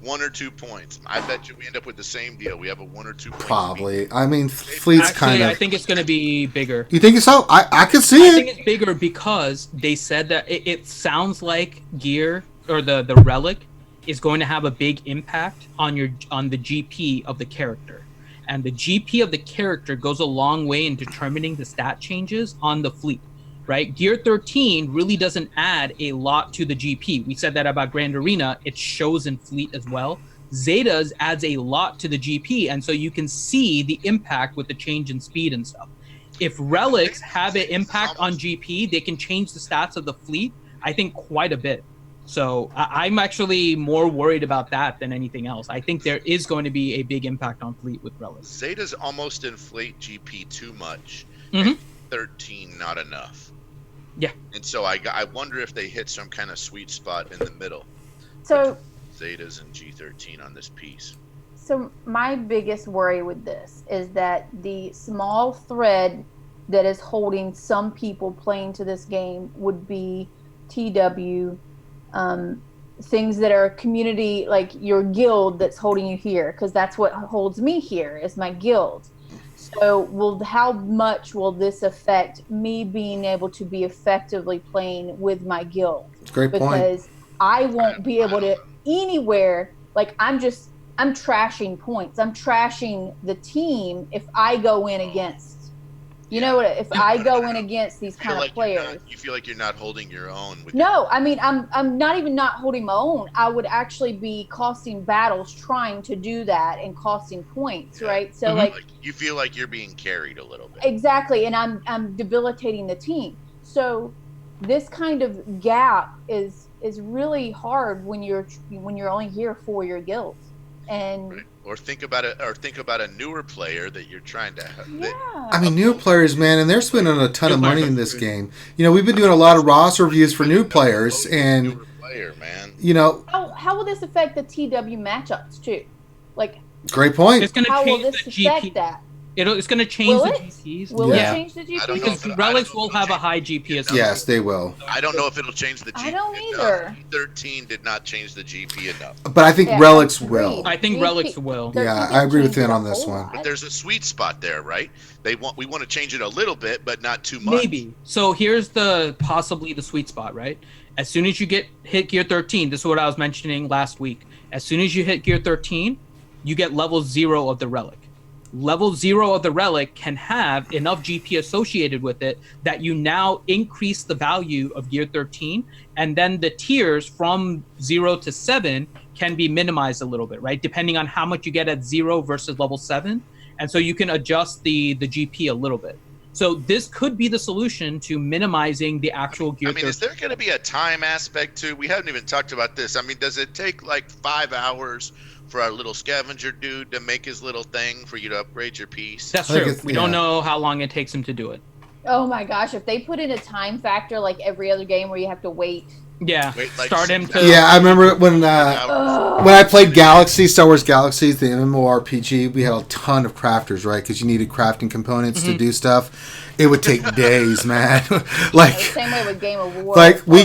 1 or 2 points. I bet you we end up with the same deal. We have a 1 or 2 point. Probably. I mean, fleet's kind of... I think it's going to be bigger. You think so? I could see it. I think it's bigger because they said that it sounds like gear or the relic is going to have a big impact on the GP of the character. And the GP of the character goes a long way in determining the stat changes on the fleet, right? Gear 13 really doesn't add a lot to the GP. We said that about Grand Arena. It shows in fleet as well. Zetas adds a lot to the GP, and so you can see the impact with the change in speed and stuff. If relics have an impact on GP, they can change the stats of the fleet, I think, quite a bit. So I'm actually more worried about that than anything else. I think there is going to be a big impact on fleet with relics. Zeta's almost inflate GP too much. Mm-hmm. 13 not enough. Yeah. And so I wonder if they hit some kind of sweet spot in the middle. So Zetas and G13 on this piece. So my biggest worry with this is that the small thread that is holding some people playing to this game would be TW, things that are community, like your guild that's holding you here, because that's what holds me here is my guild. So how much will this affect me being able to be effectively playing with my guild? Great point. Because I won't be able to anywhere, like I'm trashing points. I'm trashing the team if I go in against, if I go in against these kind of players. You feel like you're not holding your own. I'm not even not holding my own. I would actually be costing battles trying to do that and costing points, right? So like you feel like you're being carried a little bit. Exactly, and I'm debilitating the team. So this kind of gap is really hard when you're only here for your guild. And right. Or think about a newer player that you're trying to help. Yeah. I mean, new players, man, and they're spending a ton of money in this game. We've been doing a lot of roster reviews for new players, and newer player, man. How will this affect the TW matchups too? Like, great point. It's going to how will change this the affect GP. that? It's going to change Will the it? GPs. Will Yeah. it change the GP? Because relics will have a high GP as well. Yes, they will. I don't know if it'll change the GP. I don't enough. either. 13 did not change the GP enough. But I think Yeah, relics I agree. will. I think relics will. Yeah, I agree with Finn on this one. But there's a sweet spot there, right? We want to change it a little bit, but not too much. Maybe. So here's possibly the sweet spot, right? As soon as you hit gear 13, this is what I was mentioning last week. As soon as you hit gear 13, you get level 0 of the relic. Level 0 of the relic can have enough GP associated with it that you now increase the value of gear 13, and then the tiers from 0 to 7 can be minimized a little bit, right? Depending on how much you get at 0 versus level 7. And so you can adjust the GP a little bit. So this could be the solution to minimizing the actual gear 13. Is there going to be a time aspect too? We haven't even talked about this. Does it take like 5 hours for our little scavenger dude to make his little thing for you to upgrade your piece? That's true. We don't know how long it takes him to do it. Oh my gosh, if they put in a time factor like every other game where you have to wait. Yeah, like start him to... Yeah, I remember when I played Galaxy, Star Wars Galaxies, the MMORPG, we had a ton of crafters, right? Because you needed crafting components to do stuff. It would take days, man. Same way with Game of War. Like we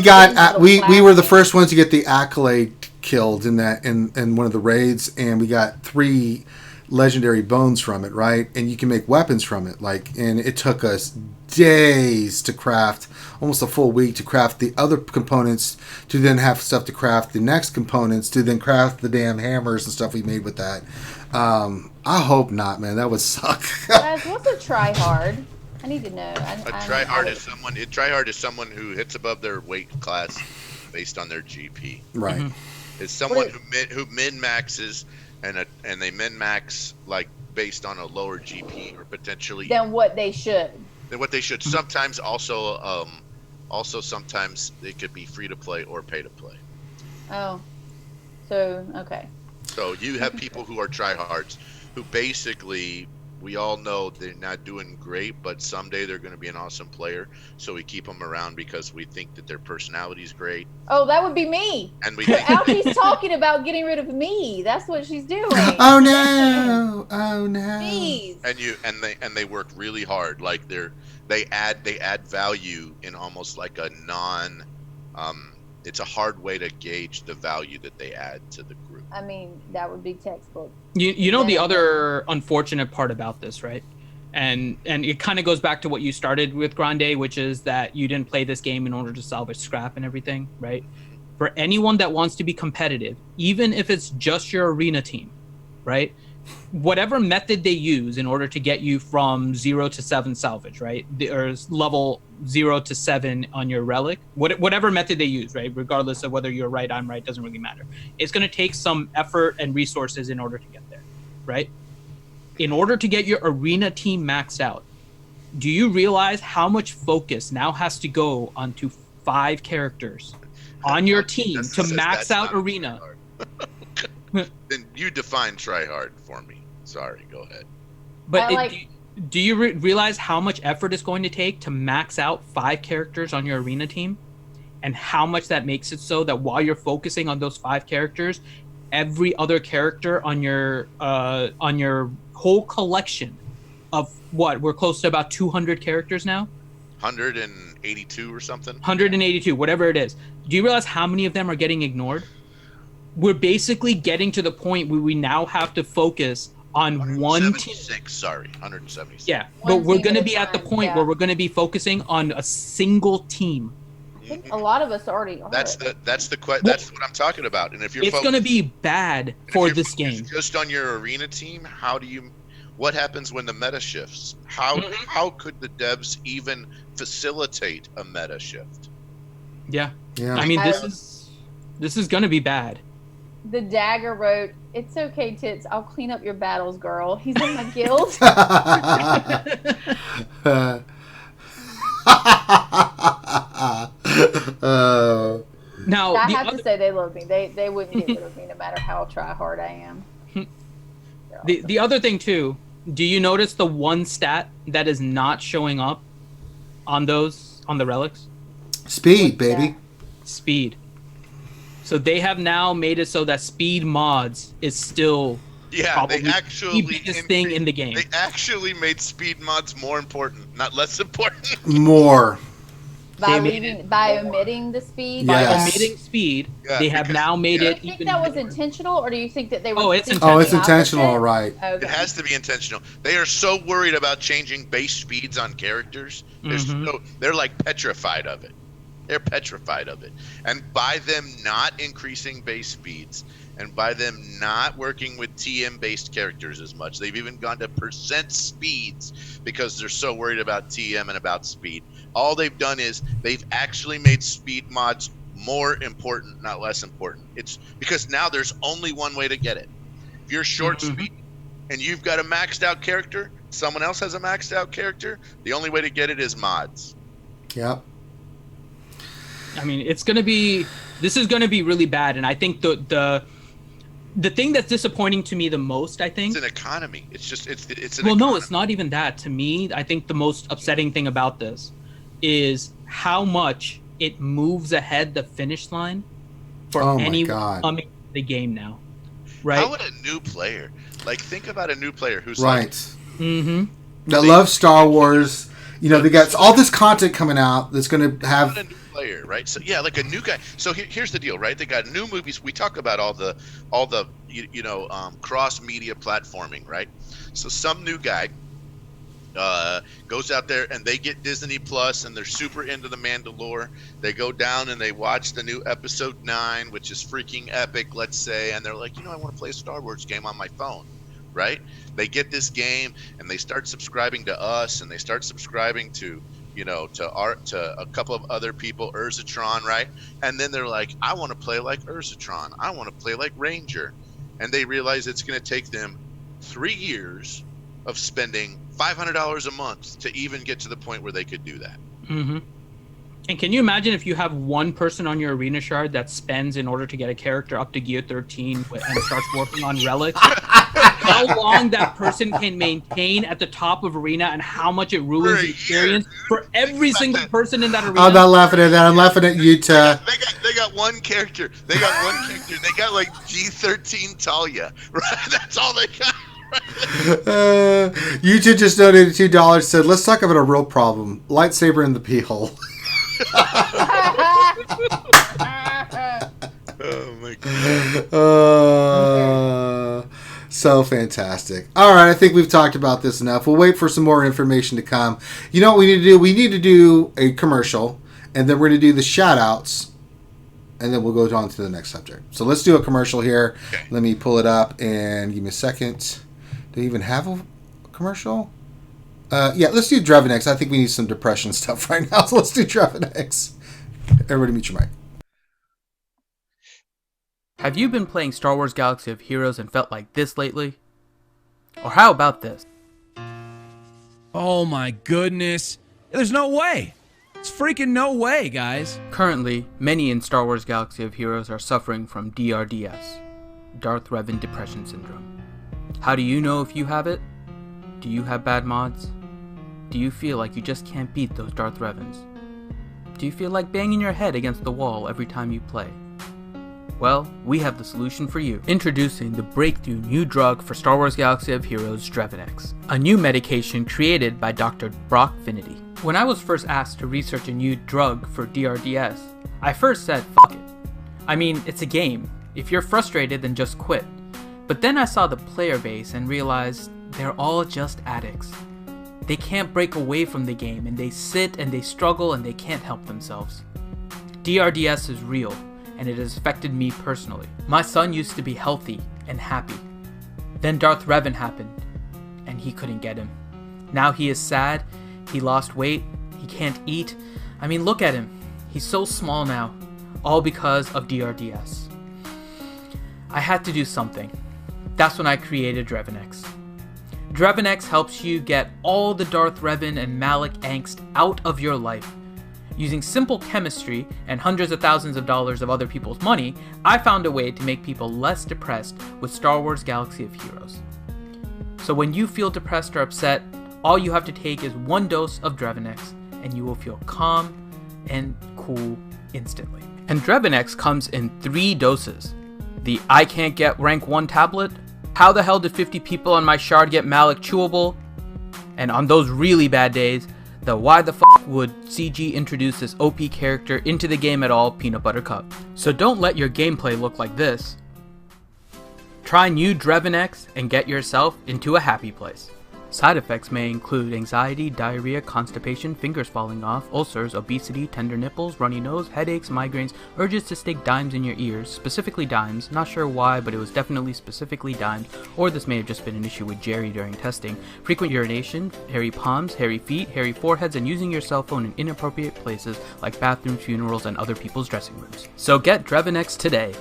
were the first ones to get the accolade killed in one of the raids, and we got 3 legendary bones from it, right? And you can make weapons from it, and it took us days to craft, almost a full week to craft the other components, to then have stuff to craft the next components, to then craft the damn hammers and stuff we made with that. I hope not, man. That would suck. Guys, what's a try hard? I need to know. Tryhard is someone who hits above their weight class based on their GP. Right. It's someone who min maxes and they min max like based on a lower GP or potentially Than what they should. Sometimes also sometimes it could be free to play or pay to play. Oh, so okay. So you have people who are tryhards who basically, we all know they're not doing great, but someday they're going to be an awesome player. So we keep them around because we think that their personality is great. Oh, that would be me. And we Alfie's talking about getting rid of me. That's what she's doing. Oh no! Oh no! Jeez. And they work really hard. Like they add value in almost like a it's a hard way to gauge the value that they add to the group. I mean, that would be textbook. You know the other unfortunate part about this, right? And it kind of goes back to what you started with, Grande, which is that you didn't play this game in order to salvage scrap and everything, right? For anyone that wants to be competitive, even if it's just your arena team, right? Whatever method they use in order to get you from 0 to 7 salvage, right? Or level 0 to 7 on your relic, whatever method they use, right? Regardless of whether you're right, I'm right, doesn't really matter. It's going to take some effort and resources in order to get there, right? In order to get your arena team maxed out, do you realize how much focus now has to go onto 5 characters on your team to max out arena? Then you define try hard for me. Sorry, go ahead. But do you realize how much effort it's going to take to max out 5 characters on your arena team? And how much that makes it so that while you're focusing on those 5 characters, every other character on your whole collection of what? We're close to about 200 characters now? 182 or something? 182, whatever it is. Do you realize how many of them are getting ignored? We're basically getting to the point where we now have to focus on one team. 176. Yeah, but we're going to be at the point where we're going to be focusing on a single team. I think a lot of us already are. That's what I'm talking about. And if you're it's going to be bad for this game. Just on your arena team, what happens when the meta shifts? How could the devs even facilitate a meta shift? Yeah. I mean, this is going to be bad. The Dagger wrote, "It's okay, Tits. I'll clean up your battles, girl. He's in my guild." Now, I have to say they love me. They wouldn't get rid of me no matter how try hard I am. The other thing too, do you notice the one stat that is not showing up on the relics? Speed, baby. Speed. So they have now made it so that speed mods is still probably the biggest thing in the game. They actually made speed mods more important, not less important. More. By omitting the speed? By omitting speed, they have now made it even. Do you think that was intentional, or do you think that they were... Oh, it's intentional. Oh, it's intentional, right. Okay. It has to be intentional. They are so worried about changing base speeds on characters. They're like petrified of it. They're petrified of it. And by them not increasing base speeds, and by them not working with TM-based characters as much, they've even gone to percent speeds because they're so worried about TM and about speed. All they've done is they've actually made speed mods more important, not less important. It's because now there's only one way to get it. If you're short speed and you've got a maxed out character, someone else has a maxed out character, the only way to get it is mods. Yep. I mean, this is going to be really bad. And I think the thing that's disappointing to me the most, I think... It's an economy. It's an Well, economy. no, it's not even that. To me, I think the most upsetting thing about this is how much it moves ahead the finish line for anyone coming to the game now. Right? How would a new player... think about a new player who's right. That loves Star Wars. You know, they got all this content coming out that's going to have... A new player, right? So yeah, like a new guy. So here's the deal, right? They got new movies. We talk about all the cross media platforming, right? So some new guy goes out there and they get Disney Plus and they're super into the Mandalore. They go down and they watch the new episode 9, which is freaking epic, let's say, and they're like, I want to play a Star Wars game on my phone, right? They get this game and they start subscribing to us and they start subscribing to to a couple of other people, Urzatron, right? And then they're like, I want to play like Urzatron. I want to play like Ranger. and they realize it's going to take them 3 years of spending $500 a month to even get to the point where they could do that. Mm-hmm. And can you imagine if you have one person on your arena shard that spends in order to get a character up to gear 13 and starts working on Relics? How long that person can maintain at the top of arena and how much it ruins the experience for every single person in that arena? I'm not laughing at that. I'm laughing at Utah. They got one character. They got like G13 Talia. Right? That's all they got. YouTube just donated $2. Said, "Let's talk about a real problem: lightsaber in the pee hole." Oh my god. So fantastic. All right, I think we've talked about this enough. We'll wait for some more information to come. You know what we need to do? We need to do a commercial, and then we're going to do the shout-outs, and then we'll go on to the next subject. So let's do a commercial here. Okay. Let me pull it up, and give me a second. Do we even have a commercial? Yeah, let's do Dravid X. I think we need some depression stuff right now, so let's do Dravid X. Everybody mute your mic. Have you been playing Star Wars Galaxy of Heroes and felt like this lately? Or how about this? Oh my goodness. There's no way. It's freaking no way, guys. Currently, many in Star Wars Galaxy of Heroes are suffering from DRDS, Darth Revan Depression Syndrome. How do you know if you have it? Do you have bad mods? Do you feel like you just can't beat those Darth Revans? Do you feel like banging your head against the wall every time you play? Well, we have the solution for you. Introducing the breakthrough new drug for Star Wars Galaxy of Heroes, Dravid X, a new medication created by Dr. Brock Finity. When I was first asked to research a new drug for DRDS, I first said, fuck it. I mean, it's a game. If you're frustrated, then just quit. But then I saw the player base and realized they're all just addicts. They can't break away from the game, and they sit and they struggle and they can't help themselves. DRDS is real, and it has affected me personally. My son used to be healthy and happy. Then Darth Revan happened, and he couldn't get him. Now he is sad, he lost weight, he can't eat. I mean, look at him. He's so small now, all because of DRDS. I had to do something. That's when I created Dravid X. Dravid X helps you get all the Darth Revan and Malak angst out of your life. Using simple chemistry and hundreds of thousands of dollars of other people's money, I found a way to make people less depressed with Star Wars Galaxy of Heroes. So when you feel depressed or upset, all you have to take is one dose of Dravid X, and you will feel calm and cool instantly. And Dravid X comes in 3 doses. The I can't get rank 1 tablet, how the hell did 50 people on my shard get Malak chewable, and on those really bad days, the why the fuck would CG introduce this OP character into the game at all peanut butter cup. So don't let your gameplay look like this. Try new Dravid X and get yourself into a happy place. Side effects may include anxiety, diarrhea, constipation, fingers falling off, ulcers, obesity, tender nipples, runny nose, headaches, migraines, urges to stick dimes in your ears, specifically dimes, not sure why, but it was definitely specifically dimes, or this may have just been an issue with Jerry during testing, frequent urination, hairy palms, hairy feet, hairy foreheads, and using your cell phone in inappropriate places like bathrooms, funerals, and other people's dressing rooms. So get Dravid X today.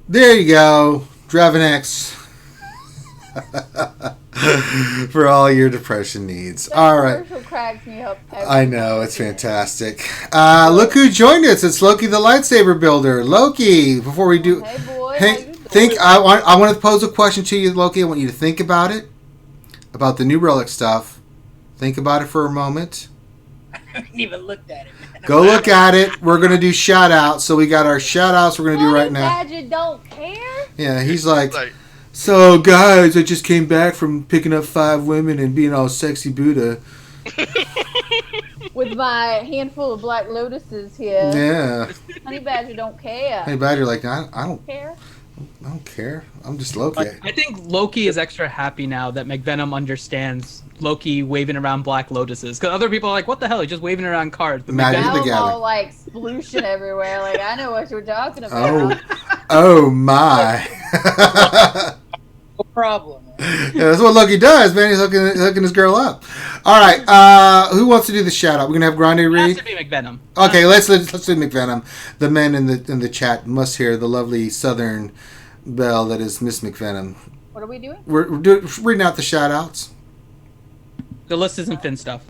There you go, Dravid X. For all your depression needs. All right. Commercial cracks me up. I know, it's fantastic. Look who joined us. It's Loki the lightsaber builder. Loki, before we do... Hey, boy. I want to pose a question to you, Loki. I want you to think about it. About the new Relic stuff. Think about it for a moment. I haven't even looked at it. Go look at it. We're going to do shout-outs. So we got our shout-outs we're going to do right now. Badger don't care? Yeah, he's like, so guys, I just came back from picking up 5 women and being all sexy Buddha. With my handful of black lotuses here. Yeah. Honey Badger don't care. Hey, Badger, like, I don't Care? I don't care. I'm just Loki. I think Loki is extra happy now that McVenom understands Loki waving around black lotuses. Because other people are like, what the hell? He's just waving around cards. But Magic Now the I'm Gathering. all like splooshing everywhere. Like, I know what you're talking about. Oh my. problem. Yeah, that's what Loki does, man. He's hooking his girl up. All right. Who wants to do the shout out? We're gonna have Grande It has read. to be McVenom. Okay, let's do McVenom. The men in the chat must hear the lovely Southern belle that is Miss McVenom. What are we doing? We're reading out the shout outs. The list isn't Finn stuff.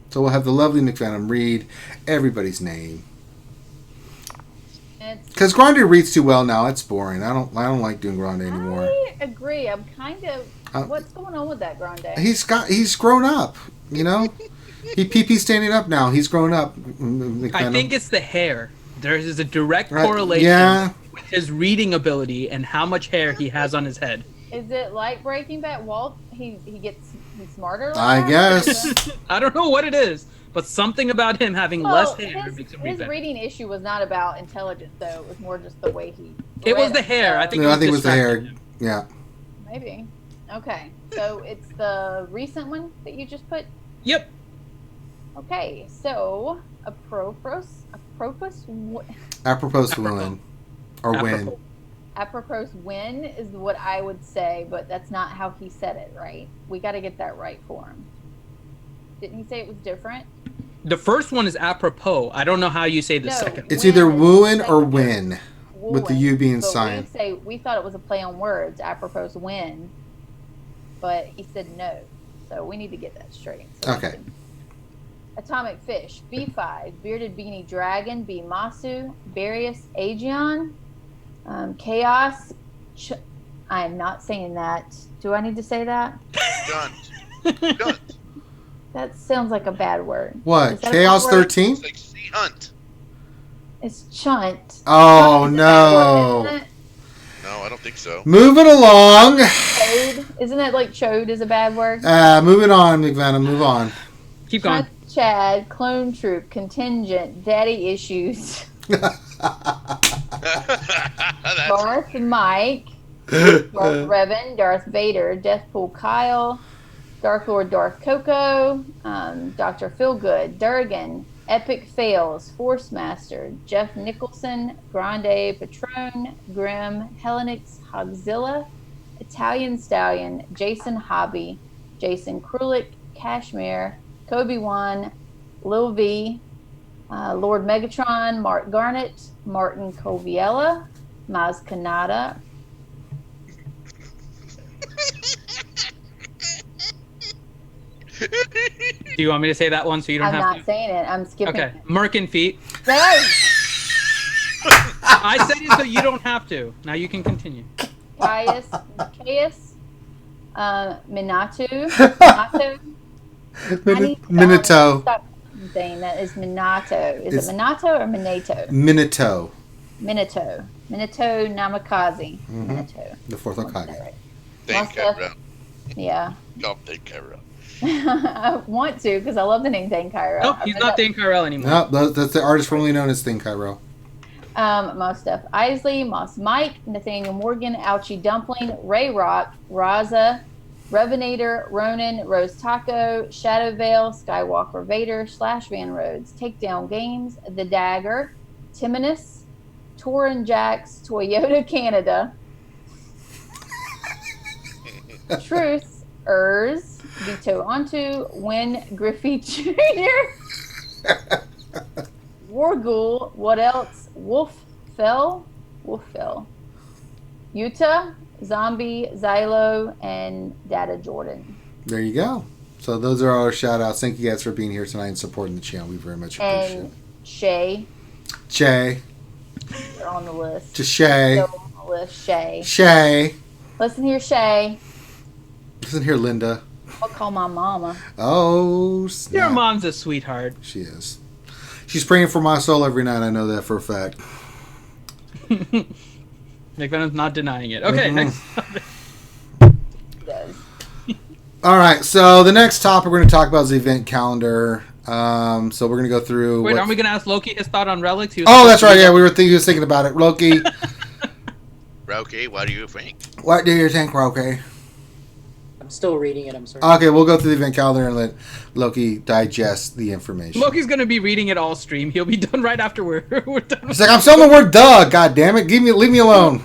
So we'll have the lovely McVenom read everybody's name. Because Grande reads too well now. It's boring. I don't like doing Grande anymore. I agree. I'm kind of. What's going on with that Grande? He's grown up. You know, he PP standing up now. He's grown up. McVenom. I think it's the hair. There is a direct correlation with his reading ability and how much hair he has on his head. Is it like Breaking Bad? Walt, he's smarter. I guess. I don't know what it is, but something about him having less hair makes him read his better. reading issue was not about intelligence, though. It was more just the way he. It was the hair. I think it was the hair. Yeah. Maybe. Okay. So it's the recent one that you just put? Yep. Okay. So, apropos win. Or win. Apropos win is what I would say, but that's not how he said it, right? We got to get that right for him. Didn't he say it was different? The first one is apropos. I don't know how you say the second. It's either wooing or win, with the U being silent. We thought it was a play on words, apropos win, but he said no. So we need to get that straight. So okay. Atomic Fish, B5, Bearded Beanie Dragon, B Masu, Barius Aegeon, Chaos. I am not saying that. Do I need to say that? Done. That sounds like a bad word. What? Chaos 13? It's like Sea Hunt. It's Chunt. Oh, Chunt no. Word, No, I don't think so. Moving along. Chode? Isn't it like chode is a bad word? Moving on, McVenom. Move on. Keep going. Chunt, Chad, Clone Troop, Contingent, Daddy Issues. Darth Mike, Darth Revan, Darth Vader, Deathpool Kyle, Dark Lord Darth Coco, Dr. Feelgood, Durgan, Epic Fails, Force Master, Jeff Nicholson, Grande Patron, Grim, Hellenix, Hogzilla, Italian Stallion, Jason Hobby, Jason Krulik, Cashmere, Kobe One, Lil V, Lord Megatron, Mark Garnett, Martin Coviella, Maz Kanata. Do you want me to say that one so you don't I'm have not to? saying it. I'm skipping Okay. it. Merkin feet. Right. I said it so you don't have to. Now you can continue. Caius, Minato. Minato. Stop saying that is Minato. Is it Minato or Minato? Minato. Minato Namikaze. Minato. The fourth Hokage. Right. Thank Cairo. Yeah. God, thank Cairo. I want to because I love the name Thane Cairo. Nope, he's not Thane Cairo anymore. No, that's the artist formerly known as Thane Cairo. Moss Steph Isley, Moss Mike, Nathaniel Morgan, Ouchie Dumpling, Ray Rock, Raza, Revenator, Ronan, Rose Taco, Shadow Veil, Skywalker Vader, Slash Van Rhodes, Takedown Games, The Dagger, Timonus, Torin Jax, Toyota Canada, Truth, Vito Onto, Win Griffey Jr., Warghoul, what else? Wolf Fell, Utah, Zombie, Xylo, and Data Jordan. There you go. So those are our shout outs. Thank you guys for being here tonight and supporting the channel. We very much appreciate it. And Shay. They're on the list. To Shay. Go on the list, Shay. Shay. Listen here, Shay. Listen here, Linda. I'll call my mama. Oh, snap. Your mom's a sweetheart. She is. She's praying for my soul every night. I know that for a fact. McVenon's not denying it. Okay, next topic. All right, so the next topic we're going to talk about is the event calendar. So we're going to go through. Wait, aren't we going to ask Loki his thought on Relics? Oh, that's right. Yeah, he was thinking about it. Loki. Roki, what do you think? What do you think, Roki? I'm still reading it. I'm sorry. Okay, we'll go through the event calendar and let Loki digest the information. Loki's going to be reading it all stream. He'll be done right after we're done. He's like, I'm selling the word "duh." God damn it, leave me alone.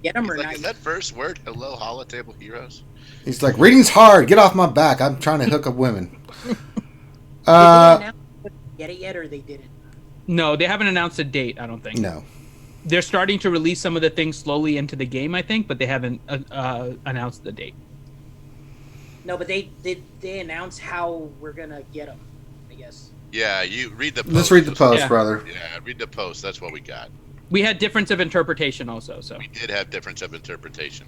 get them or Like, not? is that first word hello holotable heroes? He's like, reading's hard. Get off my back. I'm trying to hook up women. Did they announce get it yet, or they didn't? No, they haven't announced a date, I don't think. No. They're starting to release some of the things slowly into the game, I think, but they haven't announced the date. No, but they announce how we're gonna get them, I guess. Yeah, you read the post. Let's read the post, Yeah. brother. Yeah, read the post. That's what we got. We had difference of interpretation also, so. We did have difference of interpretation.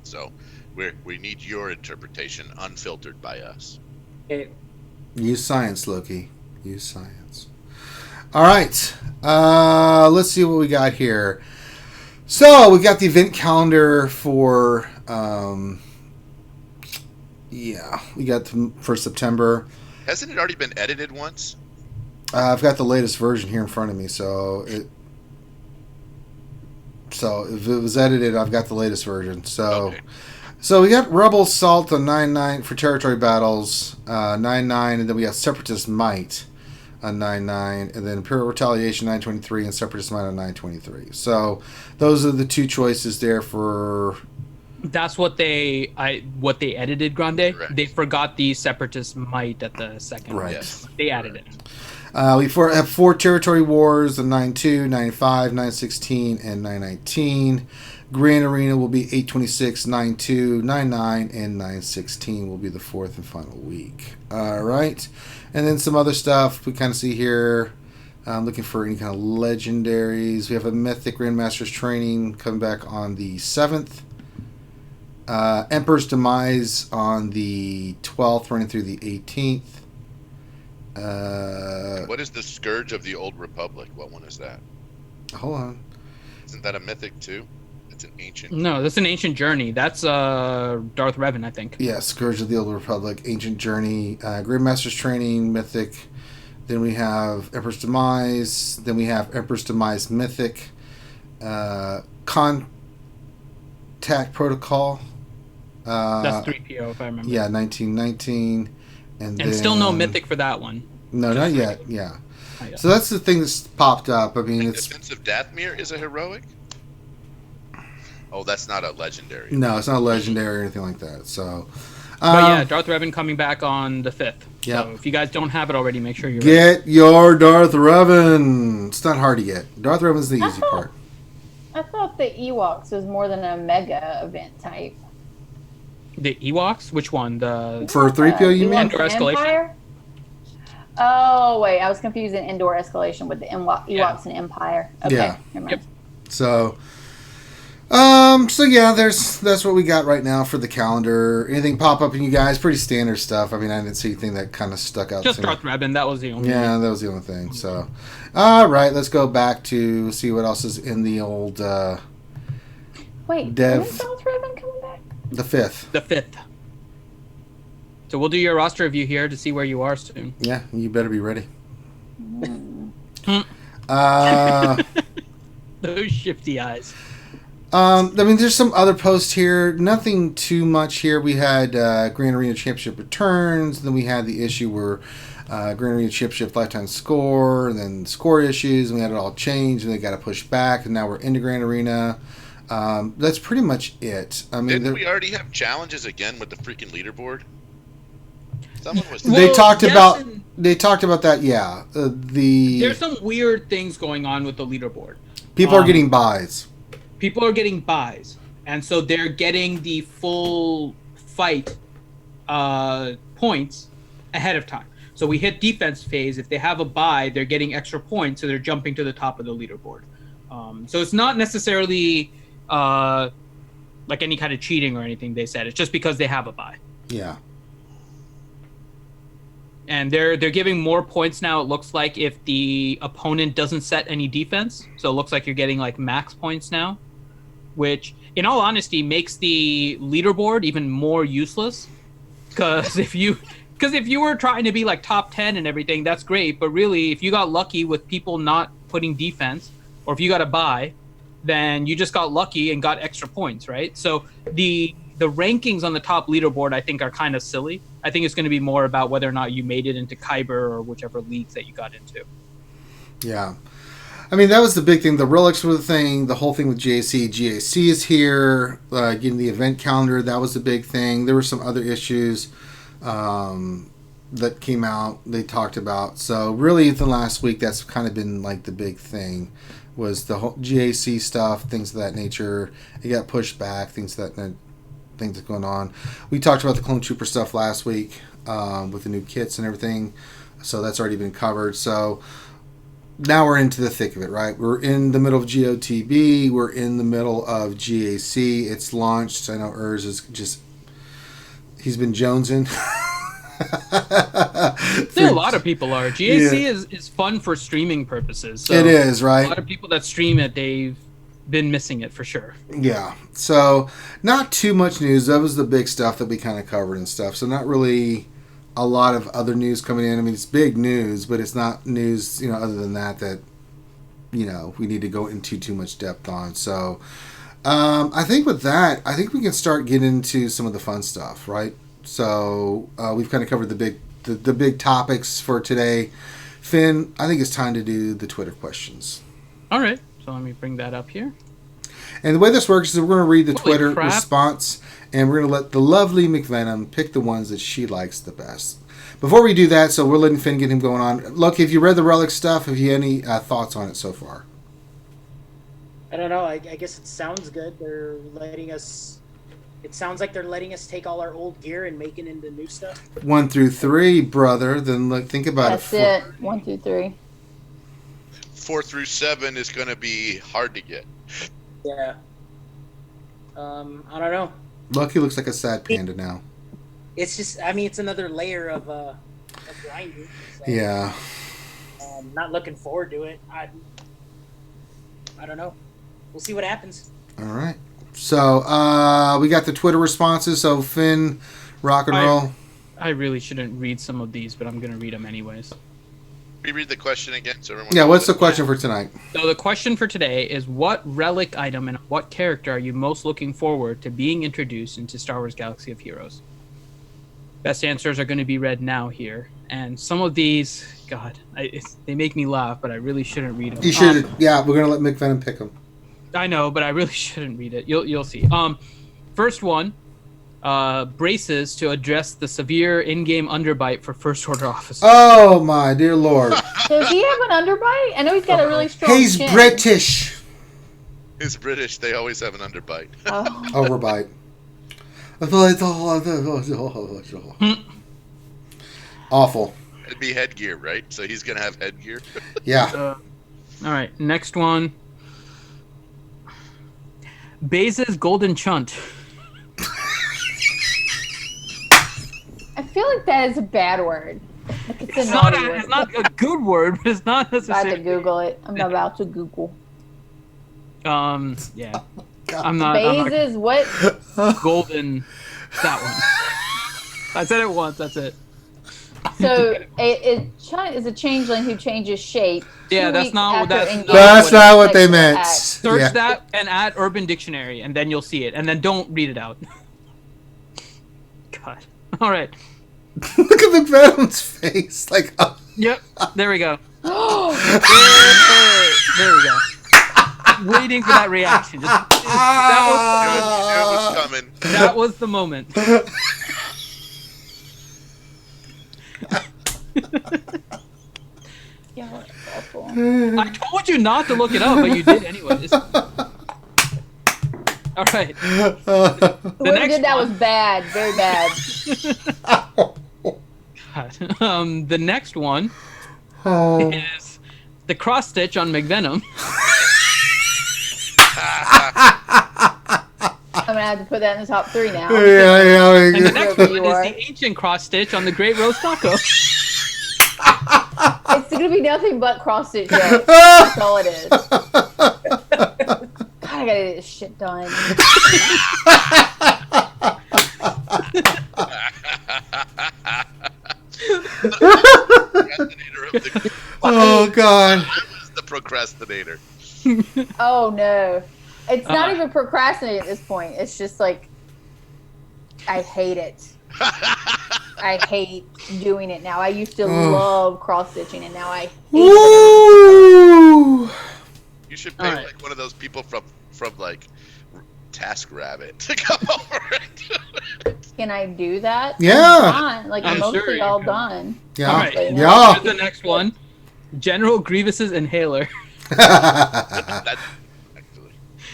So we need your interpretation unfiltered by us. Okay. Use science, Loki. Use science. All right. Let's see what we got here. So we got the event calendar for we got for September. Hasn't it already been edited once? I've got the latest version here in front of me, so if it was edited, I've got the latest version. So Okay. So we got Rebel Assault on 9-9 for territory battles, 9-9, and then we got Separatist Might on 9-9, and then Imperial Retaliation 9-23 and Separatist Might on 9-23. So those are the two choices there for. That's what they edited, Grande. Correct. They forgot the Separatist Might at the second. Right. Yes. They added it. We have 4 territory wars, the 9-2, 9-5, 9-16, and 9-19. Grand Arena will be 8-26, 9-2, 9-9, and 9-16 will be the 4th and final week. All right. And then some other stuff we kind of see here. I'm looking for any kind of legendaries. We have a Mythic Grandmaster's Training coming back on the 7th. Emperor's Demise on the 12th, running through the 18th. What is the Scourge of the Old Republic? What one is that? Hold on. Isn't that a mythic too? It's an ancient. No, that's an Ancient Journey. That's Darth Revan, I think. Yeah, Scourge of the Old Republic, Ancient Journey, Grandmaster's Training, Mythic. Then we have Emperor's Demise. Then we have Emperor's Demise Mythic. Contact Protocol. That's 3PO, if I remember. Yeah, 1919. And still no Mythic for that one. No, not yet. Yeah. Not yet. So that's the thing that's popped up. I mean, it's Defense of Dathomir is a heroic. Oh, that's not a legendary. no, it's not legendary or anything like that. So, But yeah, Darth Revan coming back on the 5th. Yep. So if you guys don't have it already, make sure you're get your Darth Revan. It's not hard to get. Darth Revan's the easy part. I thought the Ewoks was more than a mega event type. The Ewoks? Which one? The For 3PO, you mean? Ewoks Endor Escalation? Empire? Oh, wait. I was confusing Endor Escalation with the Ewoks Yeah. and Empire. Okay. Yeah. Never mind. Yep. So yeah, that's what we got right now for the calendar. Anything pop up in you guys? Pretty standard stuff. I mean, I didn't see anything that kind of stuck out just to me. Darth Revan. That was the only Yeah, that was the only thing. So, all right, let's go back to see what else is in the old Wait, Dev. when is Darth Revan coming back? the 5th. The 5th. So we'll do your roster review here to see where you are soon. Yeah, you better be ready. Hmm. Uh, Those shifty eyes. I mean, there's some other posts here. Nothing too much here. We had Grand Arena Championship returns. Then we had the issue where Grand Arena Championship lifetime score, and then score issues. And we had it all changed, and they got to push back. And now we're into Grand Arena. That's pretty much it. I mean, Didn't we already have challenges again with the freaking leaderboard? Someone was. Well, they talked yes about and- that. Yeah, There's some weird things going on with the leaderboard. people are getting buys. People are getting buys, and so they're getting the full fight points ahead of time. So we hit defense phase. If they have a buy, they're getting extra points, so they're jumping to the top of the leaderboard. So it's not necessarily like any kind of cheating or anything. They said it's just because they have a buy, Yeah. and they're giving more points now. It looks like if the opponent doesn't set any defense, so it looks like you're getting like max points now, which in all honesty makes the leaderboard even more useless. Because if you were trying to be like top 10 and everything, that's great. But really, if you got lucky with people not putting defense, or if you got a buy, then you just got lucky and got extra points, right? So the rankings on the top leaderboard, I think, are kind of silly. I think it's going to be more about whether or not you made it into Kyber or whichever leagues that you got into. Yeah. I mean, that was the big thing. The Relics were the thing. The whole thing with GAC. GAC is here. Getting the event calendar, that was the big thing. There were some other issues that came out, they talked about. So really, the last week, that's kind of been like the big thing, was the whole GAC stuff, things of that nature. It got pushed back, things that's going on. We talked about the Clone Trooper stuff last week with the new kits and everything. So that's already been covered. So now we're into the thick of it, right? We're in the middle of GOTB. We're in the middle of GAC. It's launched. I know Urs is just... He's been jonesing. Still, a lot of people are. GAC is fun for streaming purposes. So it is, right? A lot of people that stream it, they've been missing it for sure. Yeah. So not too much news. That was the big stuff that we kind of covered and stuff. So not really a lot of other news coming in. I mean, it's big news, but it's not news, other than that, we need to go into too much depth on. So I think with that, we can start getting into some of the fun stuff, right? So we've kind of covered the big topics for today. Finn, I think it's time to do the Twitter questions. All right. So let me bring that up here. And the way this works is we're going to read the Twitter response, and we're going to let the lovely McVenom pick the ones that she likes the best. Before we do that, so we're letting Finn get him going on. Look, if you read the Relic stuff, have you any thoughts on it so far? I don't know. I guess it sounds good. They're letting us... It sounds like they're letting us take all our old gear and make it into new stuff. 1 through 3, brother. Then look, think about it. That's it. 1 through 3. 4 through 7 is going to be hard to get. Yeah. I don't know. Lucky looks like a sad panda now. It's just, it's another layer of grinding. So, yeah. Not looking forward to it. I don't know. We'll see what happens. All right. So, we got the Twitter responses. So, Finn, rock and roll. I really shouldn't read some of these, but I'm going to read them anyways. Reread the question again. So yeah, what's the question for tonight? So the question for today is, what relic item and what character are you most looking forward to being introduced into Star Wars Galaxy of Heroes? Best answers are going to be read now here. And some of these, God, they make me laugh, but I really shouldn't read them. You should. Yeah, we're going to let McVenom pick them. I know, but I really shouldn't read it. You'll see. First one, braces to address the severe in-game underbite for First Order officers. Oh my dear Lord! Does he have an underbite? I know he's got a really strong. He's chin. British. He's British. They always have an underbite. Overbite. Awful. It'd be headgear, right? So he's gonna have headgear. Yeah. All right. Next one. Baze's Golden Chunt. I feel like that is a bad word. Like it's not a good word, but it's not necessarily. I had to Google it. I'm about to Google. Yeah. I'm not. Baze's what? Golden. That one. I said it once. That's it. So Chunt is a changeling who changes shape. Yeah, that's not what they meant. Search that and add Urban Dictionary, and then you'll see it. And then don't read it out. God. All right. Look at McVenom's face. Like. Yep. There we go. there we go. Waiting for that reaction. That was coming. That was the moment. Yeah, that's awful. I told you not to look it up, but you did anyways. All right. Whoever did that was bad, very bad. God. The next one is the cross stitch on McVenom. I'm gonna have to put that in the top 3 now. Yeah. And the next one is the ancient cross stitch on the Great Roast Taco. It's gonna be nothing but cross stitch. That's all it is. God, I gotta get this shit done. Oh God! I was the procrastinator. Oh no. It's not even procrastinating at this point. It's just like, I hate it. I hate doing it now. I used to love cross-stitching, and now I hate it. should pay like one of those people from like TaskRabbit to come over it. Can I do that? Yeah. Like I'm mostly sure you all can. done. Yeah. All right. Yeah. Here's the next one. General Grievous's inhaler.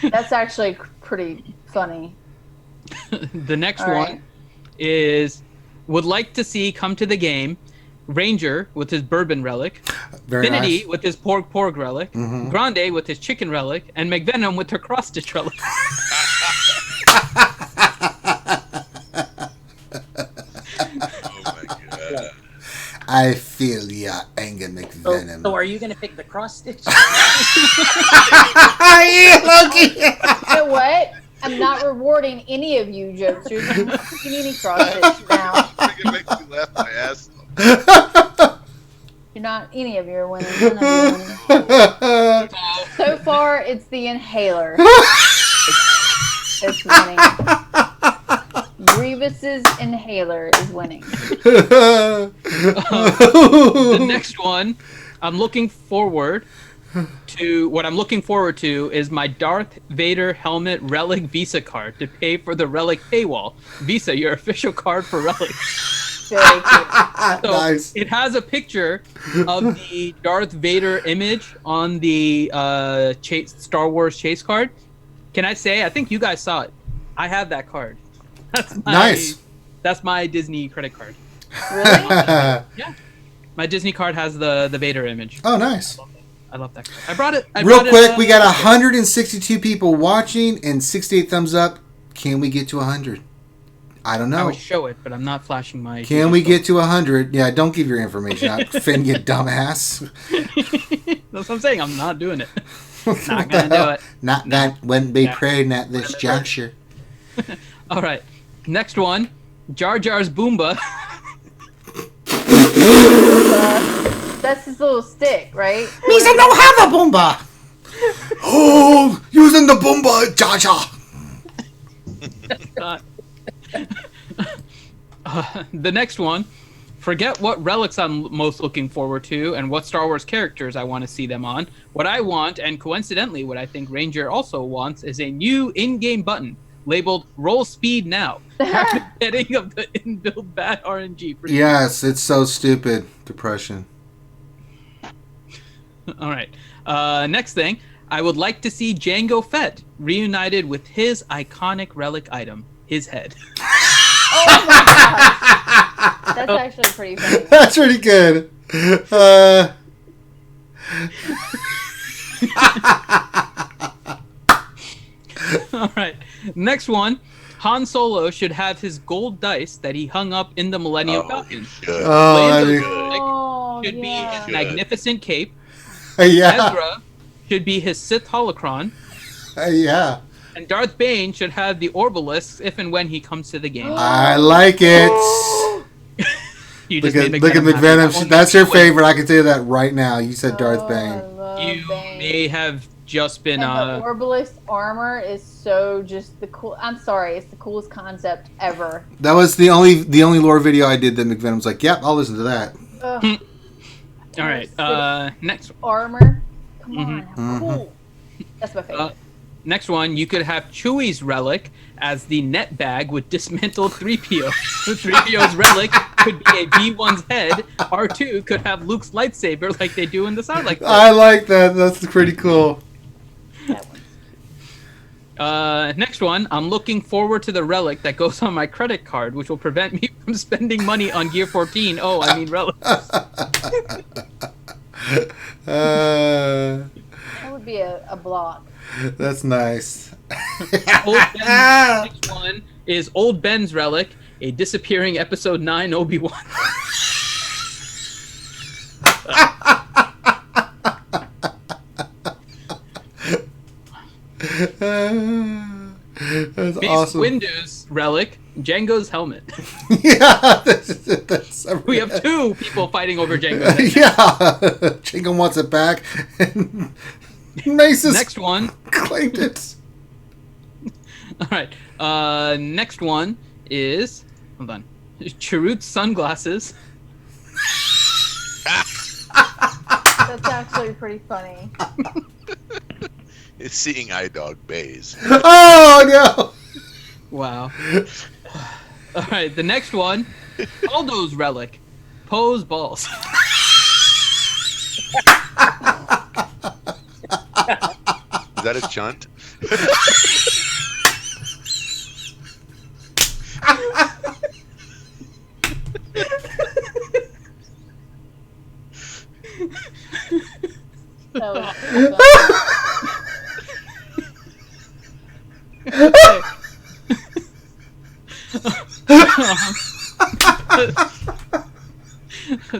That's actually pretty funny. The next All one right. is would like to see come to the game Ranger with his bourbon relic, Very Finity nice. with his pork relic, Mhm. Grande with his chicken relic, and McVenom with her cross stitch relic. Oh my god. I feel ya, anger McVenom. So are you gonna pick the cross stitch? Yeah, Loki. You know what? I'm not rewarding any of you jokesters. I'm not picking any cross stitch now. It makes me laugh my ass off. You're not any of you are winning. None of you are winning. So far, it's the inhaler. It's winning. Grievous's inhaler is winning. The next one, I'm looking forward to is my Darth Vader helmet Relic Visa card to pay for the Relic paywall. Visa, your official card for Relic. Very cute. So Nice. it has a picture of the Darth Vader image on the Star Wars chase card. Can I say, I think you guys saw it. I have that card. Nice. That's my Disney credit card. Really? Yeah. My Disney card has the Vader image. Oh, nice. I love that card. I brought it. Real quick, we got 162 people watching and 68 thumbs up. Can we get to 100? I don't I know. would show it, but I'm not flashing my. Can we get to 100? Yeah, don't give your information out, Finn, you dumbass. That's what I'm saying. I'm not doing it. Not gonna do it. Not that wouldn't be Yeah. praying at this juncture. All right. Next one. Jar Jar's Boomba. That's his little stick, right? Means I don't have a Boomba. Oh, using the Boomba, Jar Jar. The next one. Forget what relics I'm most looking forward to and what Star Wars characters I want to see them on. What I want, and coincidentally what I think Ranger also wants, is a new in-game button labeled Roll Speed Now. After getting of the inbuilt bad RNG. Yes, it's so stupid. Depression. All right. Next thing. I would like to see Jango Fett reunited with his iconic relic item, his head. Oh my gosh. That's actually pretty funny. That's pretty good. All right. Next one. Han Solo should have his gold dice that he hung up in the Millennium Falcon. Oh, that'd be- Oh, Should be yeah. his magnificent cape. yeah. Ezra should be his Sith holocron. Yeah. And Darth Bane should have the Orbalisks if and when he comes to the game. I like it. You Look just at made McVenom. happy. That one That's her makes you win. favorite. I can tell you that right now. You said Darth Oh, Bane. I love You Bane. may have just been And the Orbalist armor is so just the cool. I'm sorry, it's the coolest concept ever. That was the only lore video I did that McVenom's like, yep, I'll listen to that. Ugh, all right. Next armor. Come on, how Mhm. cool. That's my favorite. next one, you could have Chewie's relic as the net bag with dismantled 3PO. 3PO's relic could be a B1's head. R2 could have Luke's lightsaber like they do in the Sarlacc. I like that. That's pretty cool. Next one, I'm looking forward to the relic that goes on my credit card, which will prevent me from spending money on Gear 14. Oh, I mean relics. That would be a block. That's nice. Old Ben's next one is Old Ben's relic, a disappearing Episode 9 Obi-Wan. That's Beast awesome. Windu's relic, Django's helmet. Yeah, that's We have two people fighting over Django's helmet. Yeah, Jingle wants it back. And Mace's Next one. claimed it. All right. Next one is, hold on, Chirrut's sunglasses. That's actually pretty funny. is seeing eye dog bays. Oh no! Wow. All right, the next one, Aldo's relic, Poe's balls. Is that a chunt?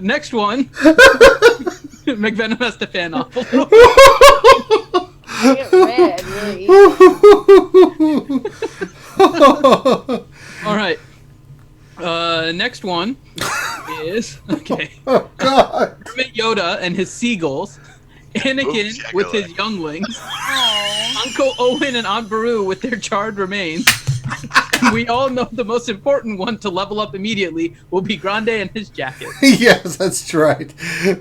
Next one, McVenom has to fan off a little. Get red really easy. All right. Next one is okay. Oh God! Hermit Yoda and his seagulls. Anakin Oops, with his younglings. Aw. Uncle Owen and Aunt Beru with their charred remains. We all know the most important one to level up immediately will be Grande and his jacket. Yes, that's right.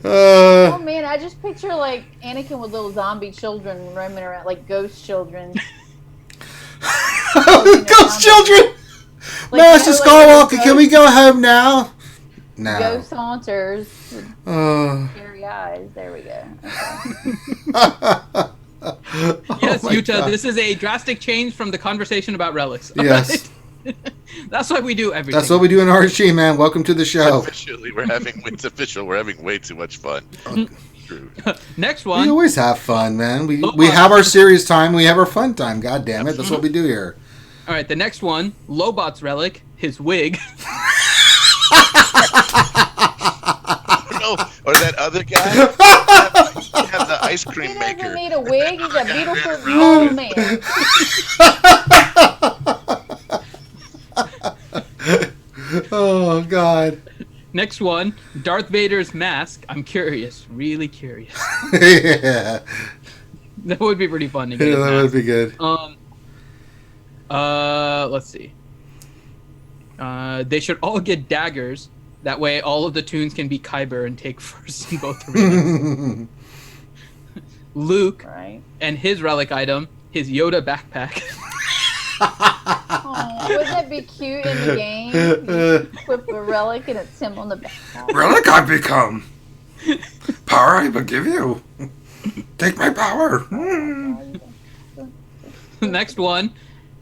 Oh man, I just picture like Anakin with little zombie children roaming around, like ghost children. Ghost children! Like, Master you know, like, Skywalker, can we go home now? No. Ghost haunters with Uh, scary eyes. There we go. Yes, oh my Utah, God. this is a drastic change from the conversation about relics. Yes. That's why we do everything. That's what we do in RG, man. Welcome to the show. Officially, it's official. We're having way too much fun. True. Next We one. always have fun, man. We have our serious time. We have our fun time. God damn it. That's what we do here. All right, the next one, Lobot's relic, his wig. No, or that other guy. You have the ice cream He maker. doesn't need a wig. He's a beautiful old man. Oh, God. Next one, Darth Vader's mask. I'm curious, really curious. Yeah. That would be pretty fun to get. Yeah, his that mask. would be good. Let's see. They should all get daggers. That way, all of the tunes can be Kyber and take first in both arenas. Luke Right. and his relic item, his Yoda backpack. Oh, wouldn't that be cute in the game? You equip a relic and it's him on the back. Relic I've become. Power I will give you. Take my power. Next one,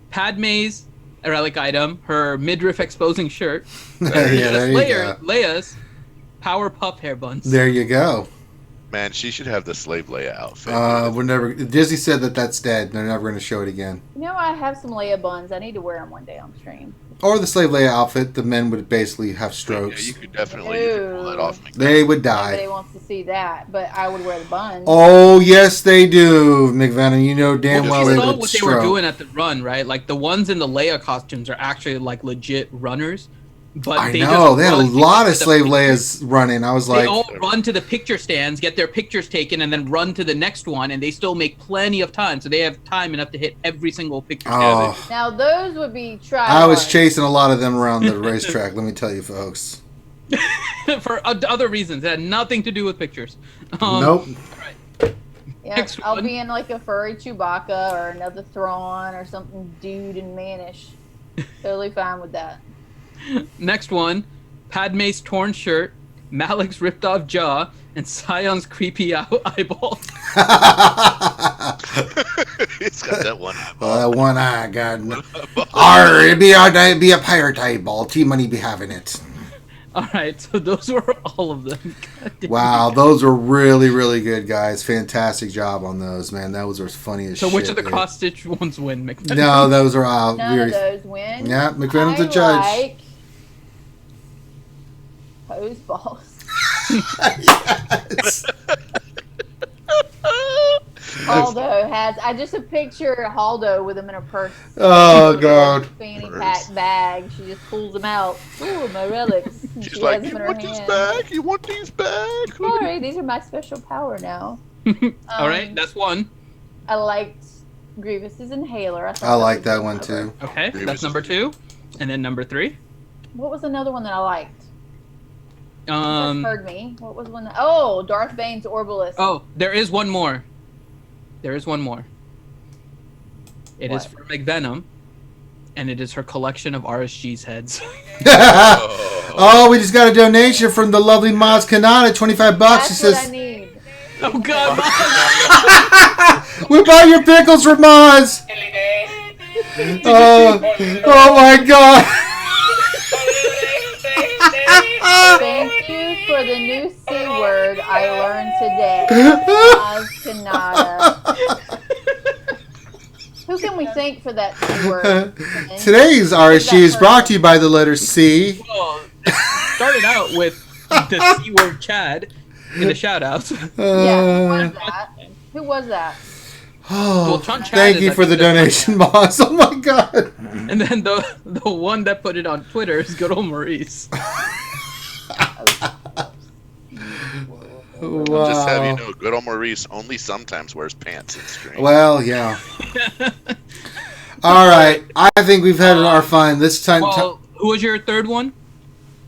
Padme's relic item, her midriff exposing shirt. Yeah, there you go. Leia's Powerpuff hair buns. There you go. Man, she should have the slave Leia outfit. We're never. Disney said that that's dead. They're never going to show it again. You know, I have some Leia buns. I need to wear them one day on stream. Or the slave Leia outfit. The men would basically have Yeah, strokes. you could definitely you could pull that off. They would Nobody die. wants to see that, but I would wear the buns. Oh yes, they do, McVenom. You know damn well You they saw would what they were stroke. doing at the run, right? Like the ones in the Leia costumes are actually like legit runners. But I they know just they had a run lot of to the slave picture- Leias running. I was They like, all run to the picture stands, get their pictures taken, and then run to the next one, and they still make plenty of time, so they have time enough to hit every single picture stand. oh, Now those would be try. I was hard. chasing a lot of them around the racetrack. Let me tell you, folks. For other reasons. It had nothing to do with pictures. Nope. Yeah, Next I'll one. be in like a furry Chewbacca or another Thrawn or something dude and mannish. Totally fine with that. Next one, Padme's torn shirt, Malik's ripped off jaw, and Sion's creepy eyeball. It's got that one. That one eye, God. Arr, it'd be a pirate eyeball. T-Money be having it. All right, so those were all of them. God damn. Wow, those were really, really good, guys. Fantastic job on those, man. Those were funny as So shit. which of the dude. cross-stitch ones win, McVenom? No, those are out. None of those win. Yeah, McVenom's a I judge. Like hose balls. Yes. Haldo has. I just picture Haldo with him in a purse. Oh, God. Fanny pack bag. She just pulls them out. Ooh, my relics. And She's she like, has you them in her want these hand. back? You want these back? Sorry, these are my special power now. All right, that's one. I liked Grievous's inhaler. thought I like was that good one, cover. too. Okay, Grievous that's is number good. 2. And then number 3. What was another one that I liked? You just heard me. What was one? Oh, Darth Bane's Orbalist. Oh, there is one more. There is one more. It is for McVenom, and it is her collection of RSG's heads. Oh, we just got a donation from the lovely Maz Kanata, $25. That's She says, what I need. Oh God! "We bought your pickles from Maz." Oh my God! Thank you for the new C word I learned today. Maz Kanata. Who can we thank for that C word? Today's RSG is brought to you by the letter C. Well, it started out with the C word Chad in the shoutouts. Who was that? Oh, Well, Chad thank is, you I for think, the donation, boss. Oh my God! And then the one that put it on Twitter is good old Maurice. Wow. Just have you know, good old Maurice only sometimes wears pants in stream. Well, yeah. All right, I think we've had our fun this time. Well, who was your third one?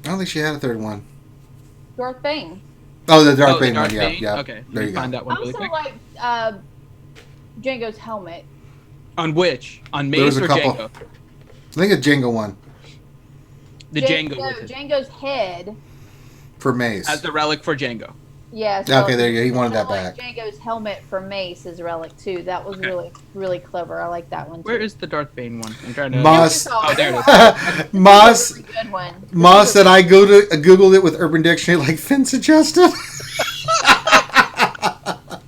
I don't think she had a third one. Darth Bane. Oh, the Darth Bane Darth one. Bane? Yeah. Okay, There you go. find that I one really also quick. like Django's helmet. On which? On There was Mace a or couple. Django? I think a Django one The Django with it. Django's head. for Mace. As the relic for Django. Yes. Okay, there you go. He wanted that back. Django's helmet for Mace is relic too. That was really clever. I like that one too. Where is the Darth Bane one? I'm trying to. Moss. Oh, there it is. Moss. This is a good one. Moss said I googled it with Urban Dictionary like Finn suggested.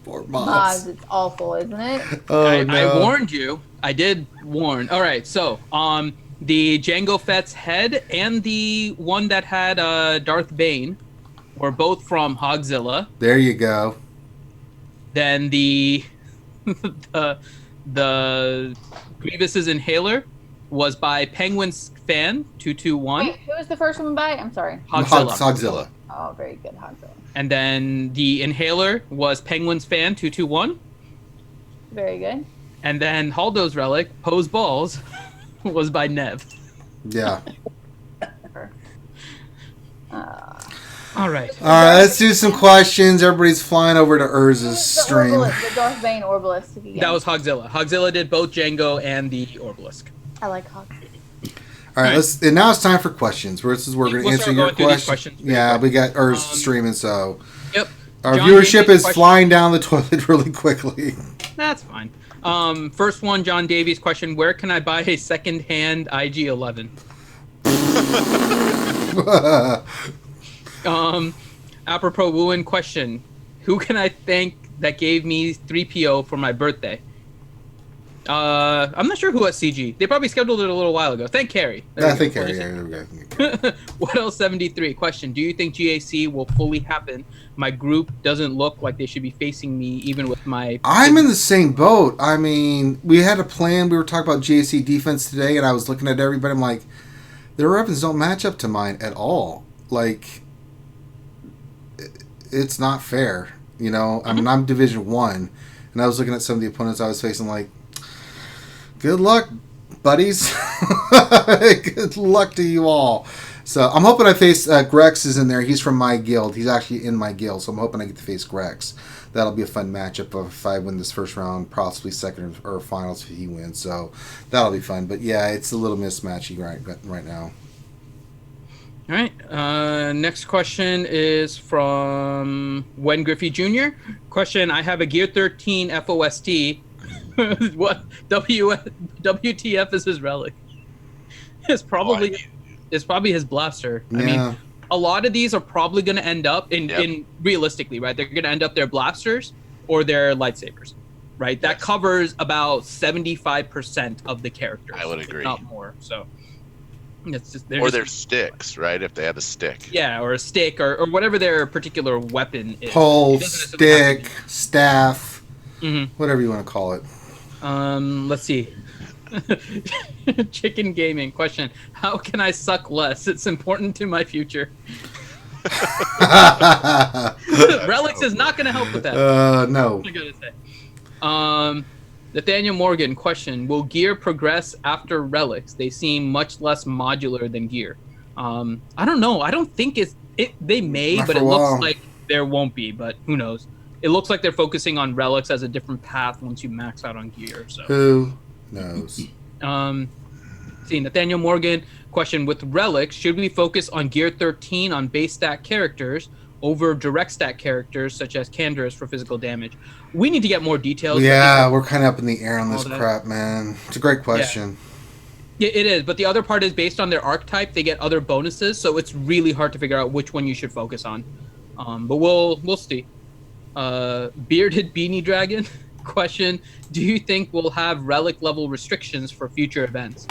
Poor Moss. It's awful, isn't it? Oh, I no. warned you. I did warn. All right, so the Jango Fett's head and the one that had Darth Bane were both from Hogzilla. There you go. Then the Grievous's inhaler was by Penguin's Fan 221. Wait, who was the first one by? I'm sorry. Hogzilla. Oh, very good, Hogzilla. And then the inhaler was Penguin's Fan 221. Very good. And then Haldo's relic, Poe's Balls, was by Nev. Yeah. All right. All right, let's do some questions. Everybody's flying over to Urza's stream. The Darth Bane Orbalisk again. That was Hogzilla. Hogzilla did both Django and the Orbalisk. I like Hogzilla. All right, and now it's time for questions. We're going to We'll answer start your going through these questions. questions Yeah, we got Urza streaming, so Yep. our John viewership Davies is question- flying down the toilet really quickly. That's fine. First one, John Davies question: where can I buy a second-hand IG-11? Apropos Wooin question: who can I thank that gave me 3PO for my birthday? I'm not sure who at CG. They probably scheduled it a little while ago. Thank Carrie. I think Carrie. Yeah, there we go. What else? 73 question: do you think GAC will fully happen? My group doesn't look like they should be facing me, even with my. I'm in the same boat. I mean, we had a plan. We were talking about GAC defense today, and I was looking at everybody. I'm like, their weapons don't match up to mine at all. Like, it's not fair. You know, I mean, I'm Division 1, and I was looking at some of the opponents I was facing, like, good luck, buddies. Good luck to you all. So I'm hoping I face Grex is in there. He's from my guild. He's actually in my guild, so I'm hoping I get to face Grex. That'll be a fun matchup if I win this first round, possibly second or finals if he wins. So that'll be fun. But yeah, it's a little mismatchy right now. All right. Next question is from Wen Griffey Jr. Question: I have a Gear 13 FOST. What WTF is his relic? It's probably his blaster. Yeah. I mean, a lot of these are probably going to end up in realistically, right? They're going to end up their blasters or their lightsabers, right? That covers about 75% of the characters. I would agree. Not more. So it's just Or their sticks, right? If they have a stick. yeah, or a stick or whatever their particular weapon is. Pole, It doesn't necessarily have to stick, staff, Mhm. whatever you want to call it. Let's see. Chicken Gaming question: how can I suck less? It's important to my future. Relics is not going to help with that. No. I gotta say. Nathaniel Morgan question: will Gear progress after Relics? They seem much less modular than Gear. I don't know. I don't think they may, Not but for it a looks while. like there won't be. But who knows? It looks like they're focusing on Relics as a different path once you max out on Gear. So Who? knows. See, Nathaniel Morgan question: with Relics, should we focus on Gear 13 on base stat characters over direct stat characters such as Canderous for physical damage? We need to get more details. Yeah, we're kind of up in the air on this crap, man. It's a great question. Yeah, it is, but the other part is based on their archetype, they get other bonuses, so it's really hard to figure out which one you should focus on. But we'll see. Bearded Beanie Dragon question: do you think we'll have relic level restrictions for future events?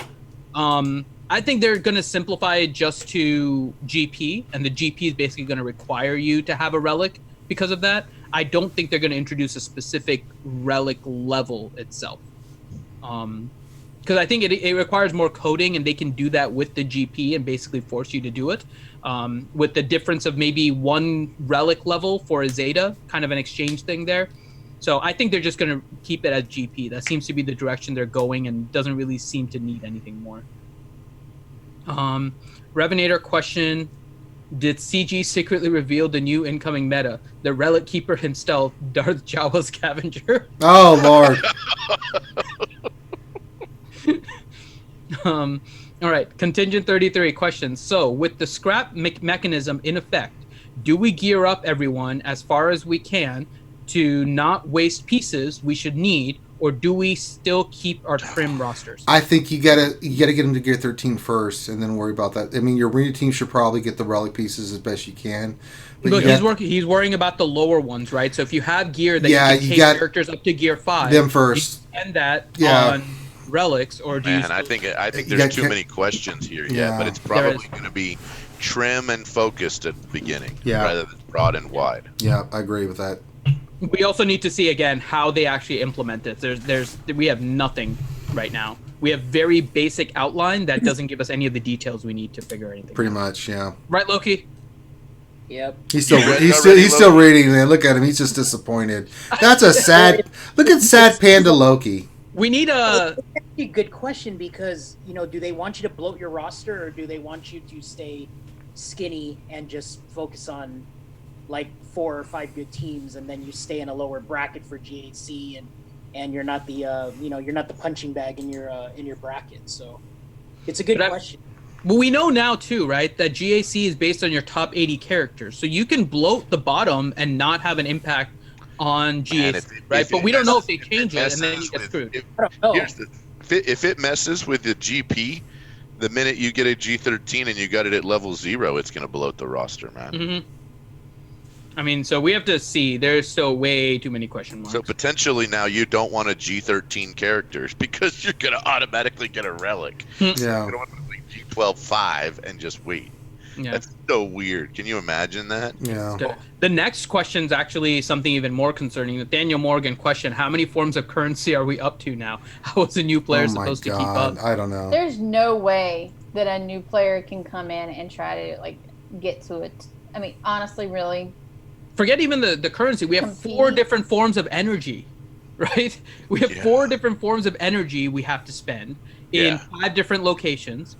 I think they're going to simplify it just to GP, and the GP is basically going to require you to have a relic because of that. I don't think they're going to introduce a specific relic level itself. Because I think it requires more coding, and they can do that with the GP and basically force you to do it. With the difference of maybe one relic level for a Zeta, kind of an exchange thing there. So I think they're just going to keep it as GP. That seems to be the direction they're going, and doesn't really seem to need anything more. Revenator question: did CG secretly reveal the new incoming meta? The Relic Keeper himself, Darth Jawa Scavenger. Oh, Lord. All right, Contingent 33 questions. So, with the scrap mechanism in effect, do we gear up everyone as far as we can to not waste pieces we should need, or do we still keep our trim rosters? I think you gotta get them to Gear 13 first, and then worry about that. I mean, your arena team should probably get the relic pieces as best you can. But he's worrying about the lower ones, right? So if you have gear that you can take characters up to Gear 5, them first, you spend that on relics, or do you? I think there's too many questions here yet, but it's probably going to be trim and focused at the beginning, rather than broad and wide. Yeah, I agree with that. We also need to see again how they actually implement this. We have nothing right now. We have very basic outline that doesn't give us any of the details we need to figure anything. Pretty much, yeah. Right, Loki? Yep. He's still reading, man. Look at him. He's just disappointed. That's a sad. Look at sad Panda Loki. We need That's a good question, because do they want you to bloat your roster, or do they want you to stay skinny and just focus on like 4 or 5 good teams, and then you stay in a lower bracket for GAC, and you're not the you're not the punching bag in your bracket. So it's a good question. Well, we know now too, right, that GAC is based on your top 80 characters, so you can bloat the bottom and not have an impact on GAC, right? But we don't know if they change it, and then you get screwed. If it messes with the GP, the minute you get a G13 and you got it at level 0, it's going to bloat the roster, man. Mm-hmm. I mean, so we have to see. There's still way too many question marks. So potentially now you don't want a G13 characters because you're going to automatically get a relic. Yeah. You don't want to play G12-5 and just wait. Yeah. That's so weird. Can you imagine that? Yeah. The next question is actually something even more concerning. Nathaniel Morgan question: how many forms of currency are we up to now? How is a new player supposed to keep up? I don't know. There's no way that a new player can come in and try to get to it. I mean, honestly, really. Forget even the currency. We have 4 different forms of energy, right? We have 4 different forms of energy we have to spend in 5 different locations,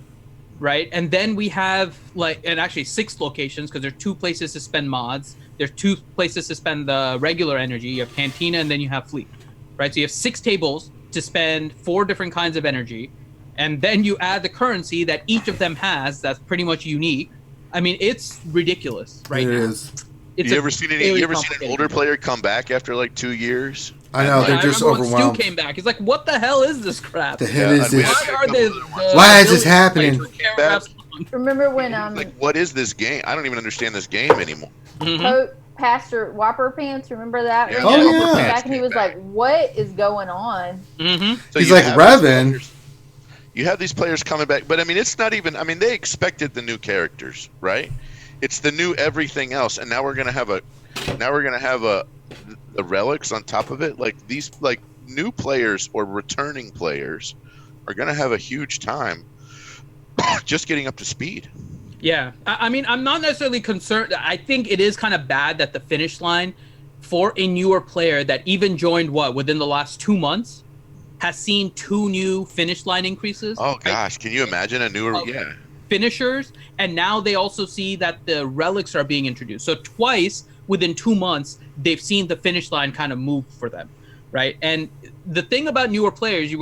right? And then we have and actually 6 locations, because there are 2 places to spend mods. There's 2 places to spend the regular energy. You have Cantina, and then you have Fleet, right? So you have 6 tables to spend 4 different kinds of energy, and then you add the currency that each of them has. That's pretty much unique. I mean, it's ridiculous, right? It now. is. It's you ever seen an older player come back after 2 years? I know, they're just overwhelmed. Stu came back. He's like, "What the hell is this crap? The hell is this? Why is this happening?" Remember when what is this game? I don't even understand this game anymore. Pastor Whopper Pants, remember that? Yeah. Oh yeah. Back and he was like, "What is going on?" Mm-hmm. So he's like, "Revan." You have these players coming back, but I mean, it's not even. I mean, they expected the new characters, right? It's the new everything else, and now we're gonna have the relics on top of it. These new players or returning players are gonna have a huge time just getting up to speed. Yeah, I mean, I'm not necessarily concerned. I think it is kind of bad that the finish line for a newer player that even joined within the last 2 months has seen 2 new finish line increases. Oh gosh, can you imagine a newer finishers, and now they also see that the relics are being introduced. So twice within 2 months, they've seen the finish line kind of move for them, right? And the thing about newer players,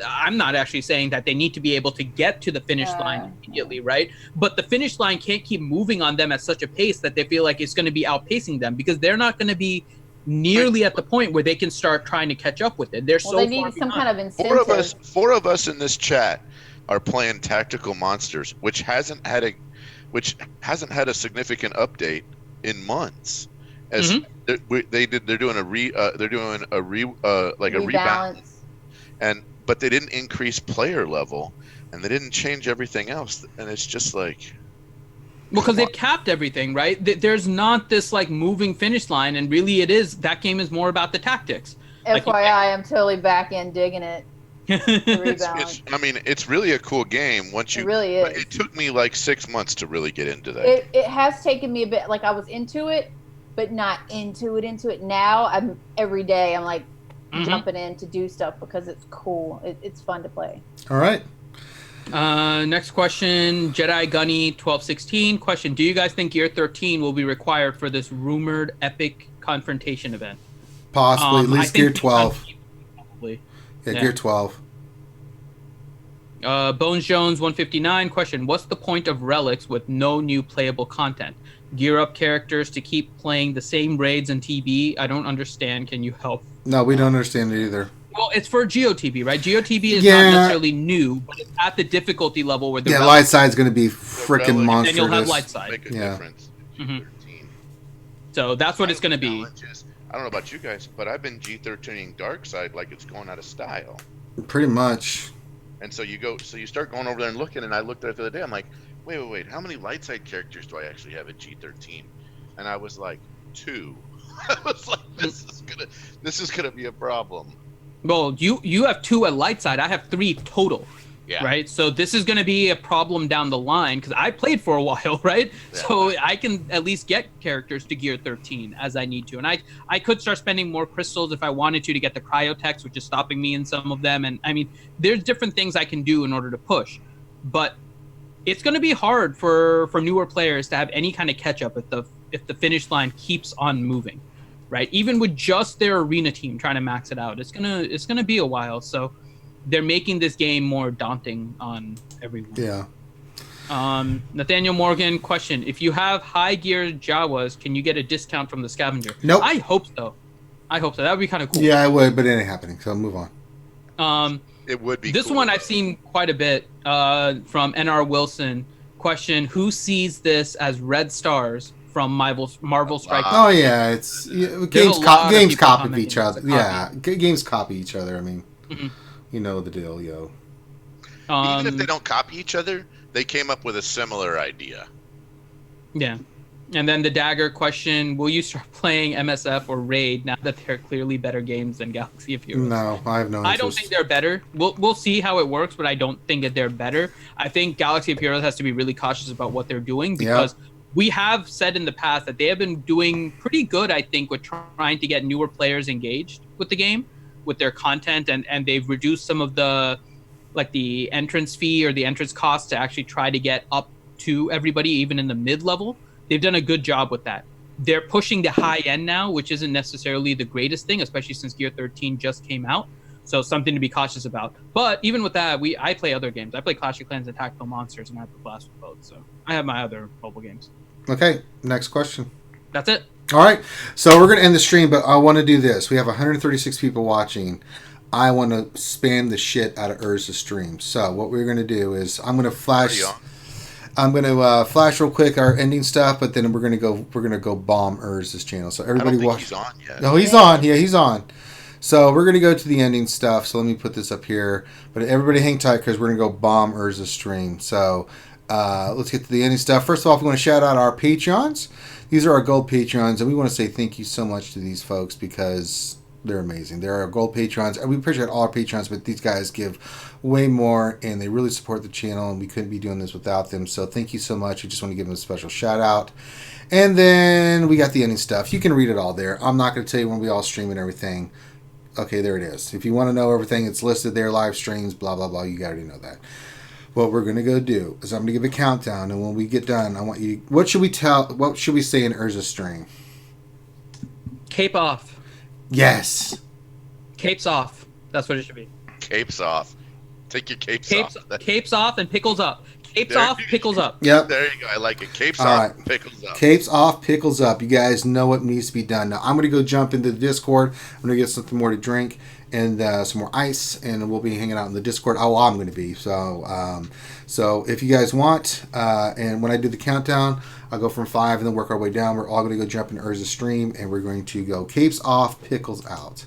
I'm not actually saying that they need to be able to get to the finish line immediately, right? But the finish line can't keep moving on them at such a pace that they feel like it's going to be outpacing them, because they're not going to be nearly at the point where they can start trying to catch up with it. They're so they need far some behind. kind of incentive. Four of us in this chat are playing Tactical Monsters, which hasn't had a significant update in months. As they're doing a rebalance, but they didn't increase player level, and they didn't change everything else, and it's just like, because they've capped everything, right? There's not this like moving finish line, and really that game is more about the tactics. FYI, I'm totally back in digging it. It's really a cool game. It really is. It took me like 6 months to really get into that. It has taken me a bit. Like, I was into it, but not into it. Now every day I'm like jumping in to do stuff because it's cool. It's fun to play. All right. Next question, Jedi Gunny 1216 question: do you guys think Gear 13 will be required for this rumored epic confrontation event? Possibly, at least Gear 12. Probably. Yeah, Gear 12. Bones Jones 159 question: what's the point of Relics with no new playable content? Gear up characters to keep playing the same raids and TB? I don't understand. Can you help? No, we don't understand it either. Well, it's for GOTB, right? GOTB is not necessarily new, but it's at the difficulty level where the light side's going to be freaking monstrous. And you'll have light side. Make a difference. So that's what it's going to be. I don't know about you guys, but I've been G13ing dark side like it's going out of style. Pretty much. And so you start going over there and looking, and I looked at it the other day. I'm like, wait, how many light side characters do I actually have at G13? And I was like, 2. I was like, this is gonna be a problem. Well, you have 2 at light side. I have 3 total. Yeah. Right. So this is going to be a problem down the line, because I played for a while, right? Yeah. So I can at least get characters to Gear 13 as I need to, and I could start spending more crystals if I wanted to get the cryotex, which is stopping me in some of them. And I mean, there's different things I can do in order to push, but it's going to be hard for newer players to have any kind of catch up if the finish line keeps on moving, right? Even with just their arena team trying to max it out, it's gonna be a while. So they're making this game more daunting on everyone. Yeah. Nathaniel Morgan question: if you have high gear Jawas, can you get a discount from the scavenger? Nope. I hope so. That would be kind of cool. Yeah, I would, but it ain't happening. So move on. It would be. This cool, one I've seen quite a bit from NR Wilson. Question: who sees this as red stars from Marvel Strike? Oh yeah, it's games copy each other. Yeah, games copy each other. I mean, you know the deal, yo. Even if they don't copy each other, they came up with a similar idea. Yeah. And then the Dagger question: will you start playing MSF or Raid now that they're clearly better games than Galaxy of Heroes? No, I have no interest. I don't think they're better. We'll see how it works, but I don't think that they're better. I think Galaxy of Heroes has to be really cautious about what they're doing, because we have said in the past that they have been doing pretty good, I think, with trying to get newer players engaged with the game, with their content, and they've reduced some of the entrance fee or the entrance cost to actually try to get up to everybody, even in the mid-level. They've done a good job with that. They're pushing the high end now, which isn't necessarily the greatest thing, especially since Gear 13 just came out. So something to be cautious about. But even with that, I play other games. I play Clash of Clans and Tactical Monsters, and I have a blast with both. So I have my other mobile games. Okay, next question. That's it. All right, so we're going to end the stream, but I want to do this. We have 136 people watching. I want to spam the shit out of Urza's stream. So what we're going to do is I'm going to flash real quick our ending stuff, but then we're going to go bomb Urza's channel. So everybody watch. He's on yet. No, he's on. Yeah, he's on. So we're going to go to the ending stuff. So let me put this up here. But everybody hang tight, because we're going to go bomb Urza's stream. So let's get to the ending stuff. First of all, we want to shout out our Patreons. These are our gold Patreons, and we want to say thank you so much to these folks, because they're amazing. They're our gold Patreons, and we appreciate all our Patreons, but these guys give way more, and they really support the channel, and we couldn't be doing this without them. So thank you so much. I just want to give them a special shout out. And then we got the ending stuff. You can read it all there. I'm not going to tell you when we all stream and everything. Okay, there it is. If you want to know everything, it's listed there, live streams, blah, blah, blah. You already know that. What we're going to go do is I'm going to give a countdown, and when we get done, I want you... What should we say in Urza's stream? Cape off. Yes. Capes off. That's what it should be. Capes off. Take your capes Capes, off. capes off and pickles up. Capes There off, you- pickles up. Yep. There you go. I like it. Capes All off, right. pickles up. Capes off, pickles up. You guys know what needs to be done. Now, I'm going to go jump into the Discord. I'm going to get something more to drink and some more ice, and we'll be hanging out in the Discord. Oh, I'm going to be. So if you guys want, and when I do the countdown, I'll go from 5 and then work our way down. We're all going to go jump into Urza's stream, and we're going to go capes off, pickles out.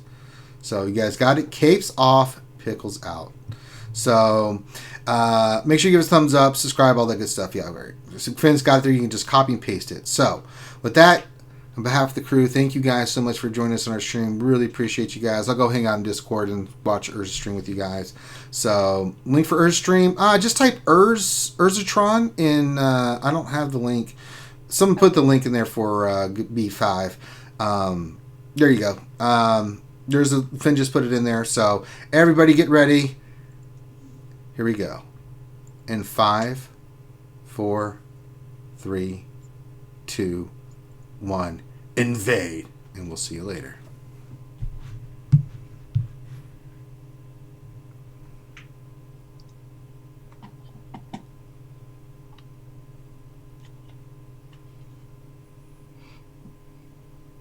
So you guys got it? Capes off, pickles out. So make sure you give us a thumbs up, subscribe, all that good stuff. Yeah, right. If friends got it there, you can just copy and paste it. So with that, on behalf of the crew, thank you guys so much for joining us on our stream. Really appreciate you guys. I'll go hang out in Discord and watch Urza's stream with you guys. So link for Urza's stream, just type Urzatron in. I don't have the link. Someone put the link in there for B5. There you go. Finn just put it in there. So everybody get ready. Here we go. In 5, 4, 3, 2, 1. Invade. And we'll see you later.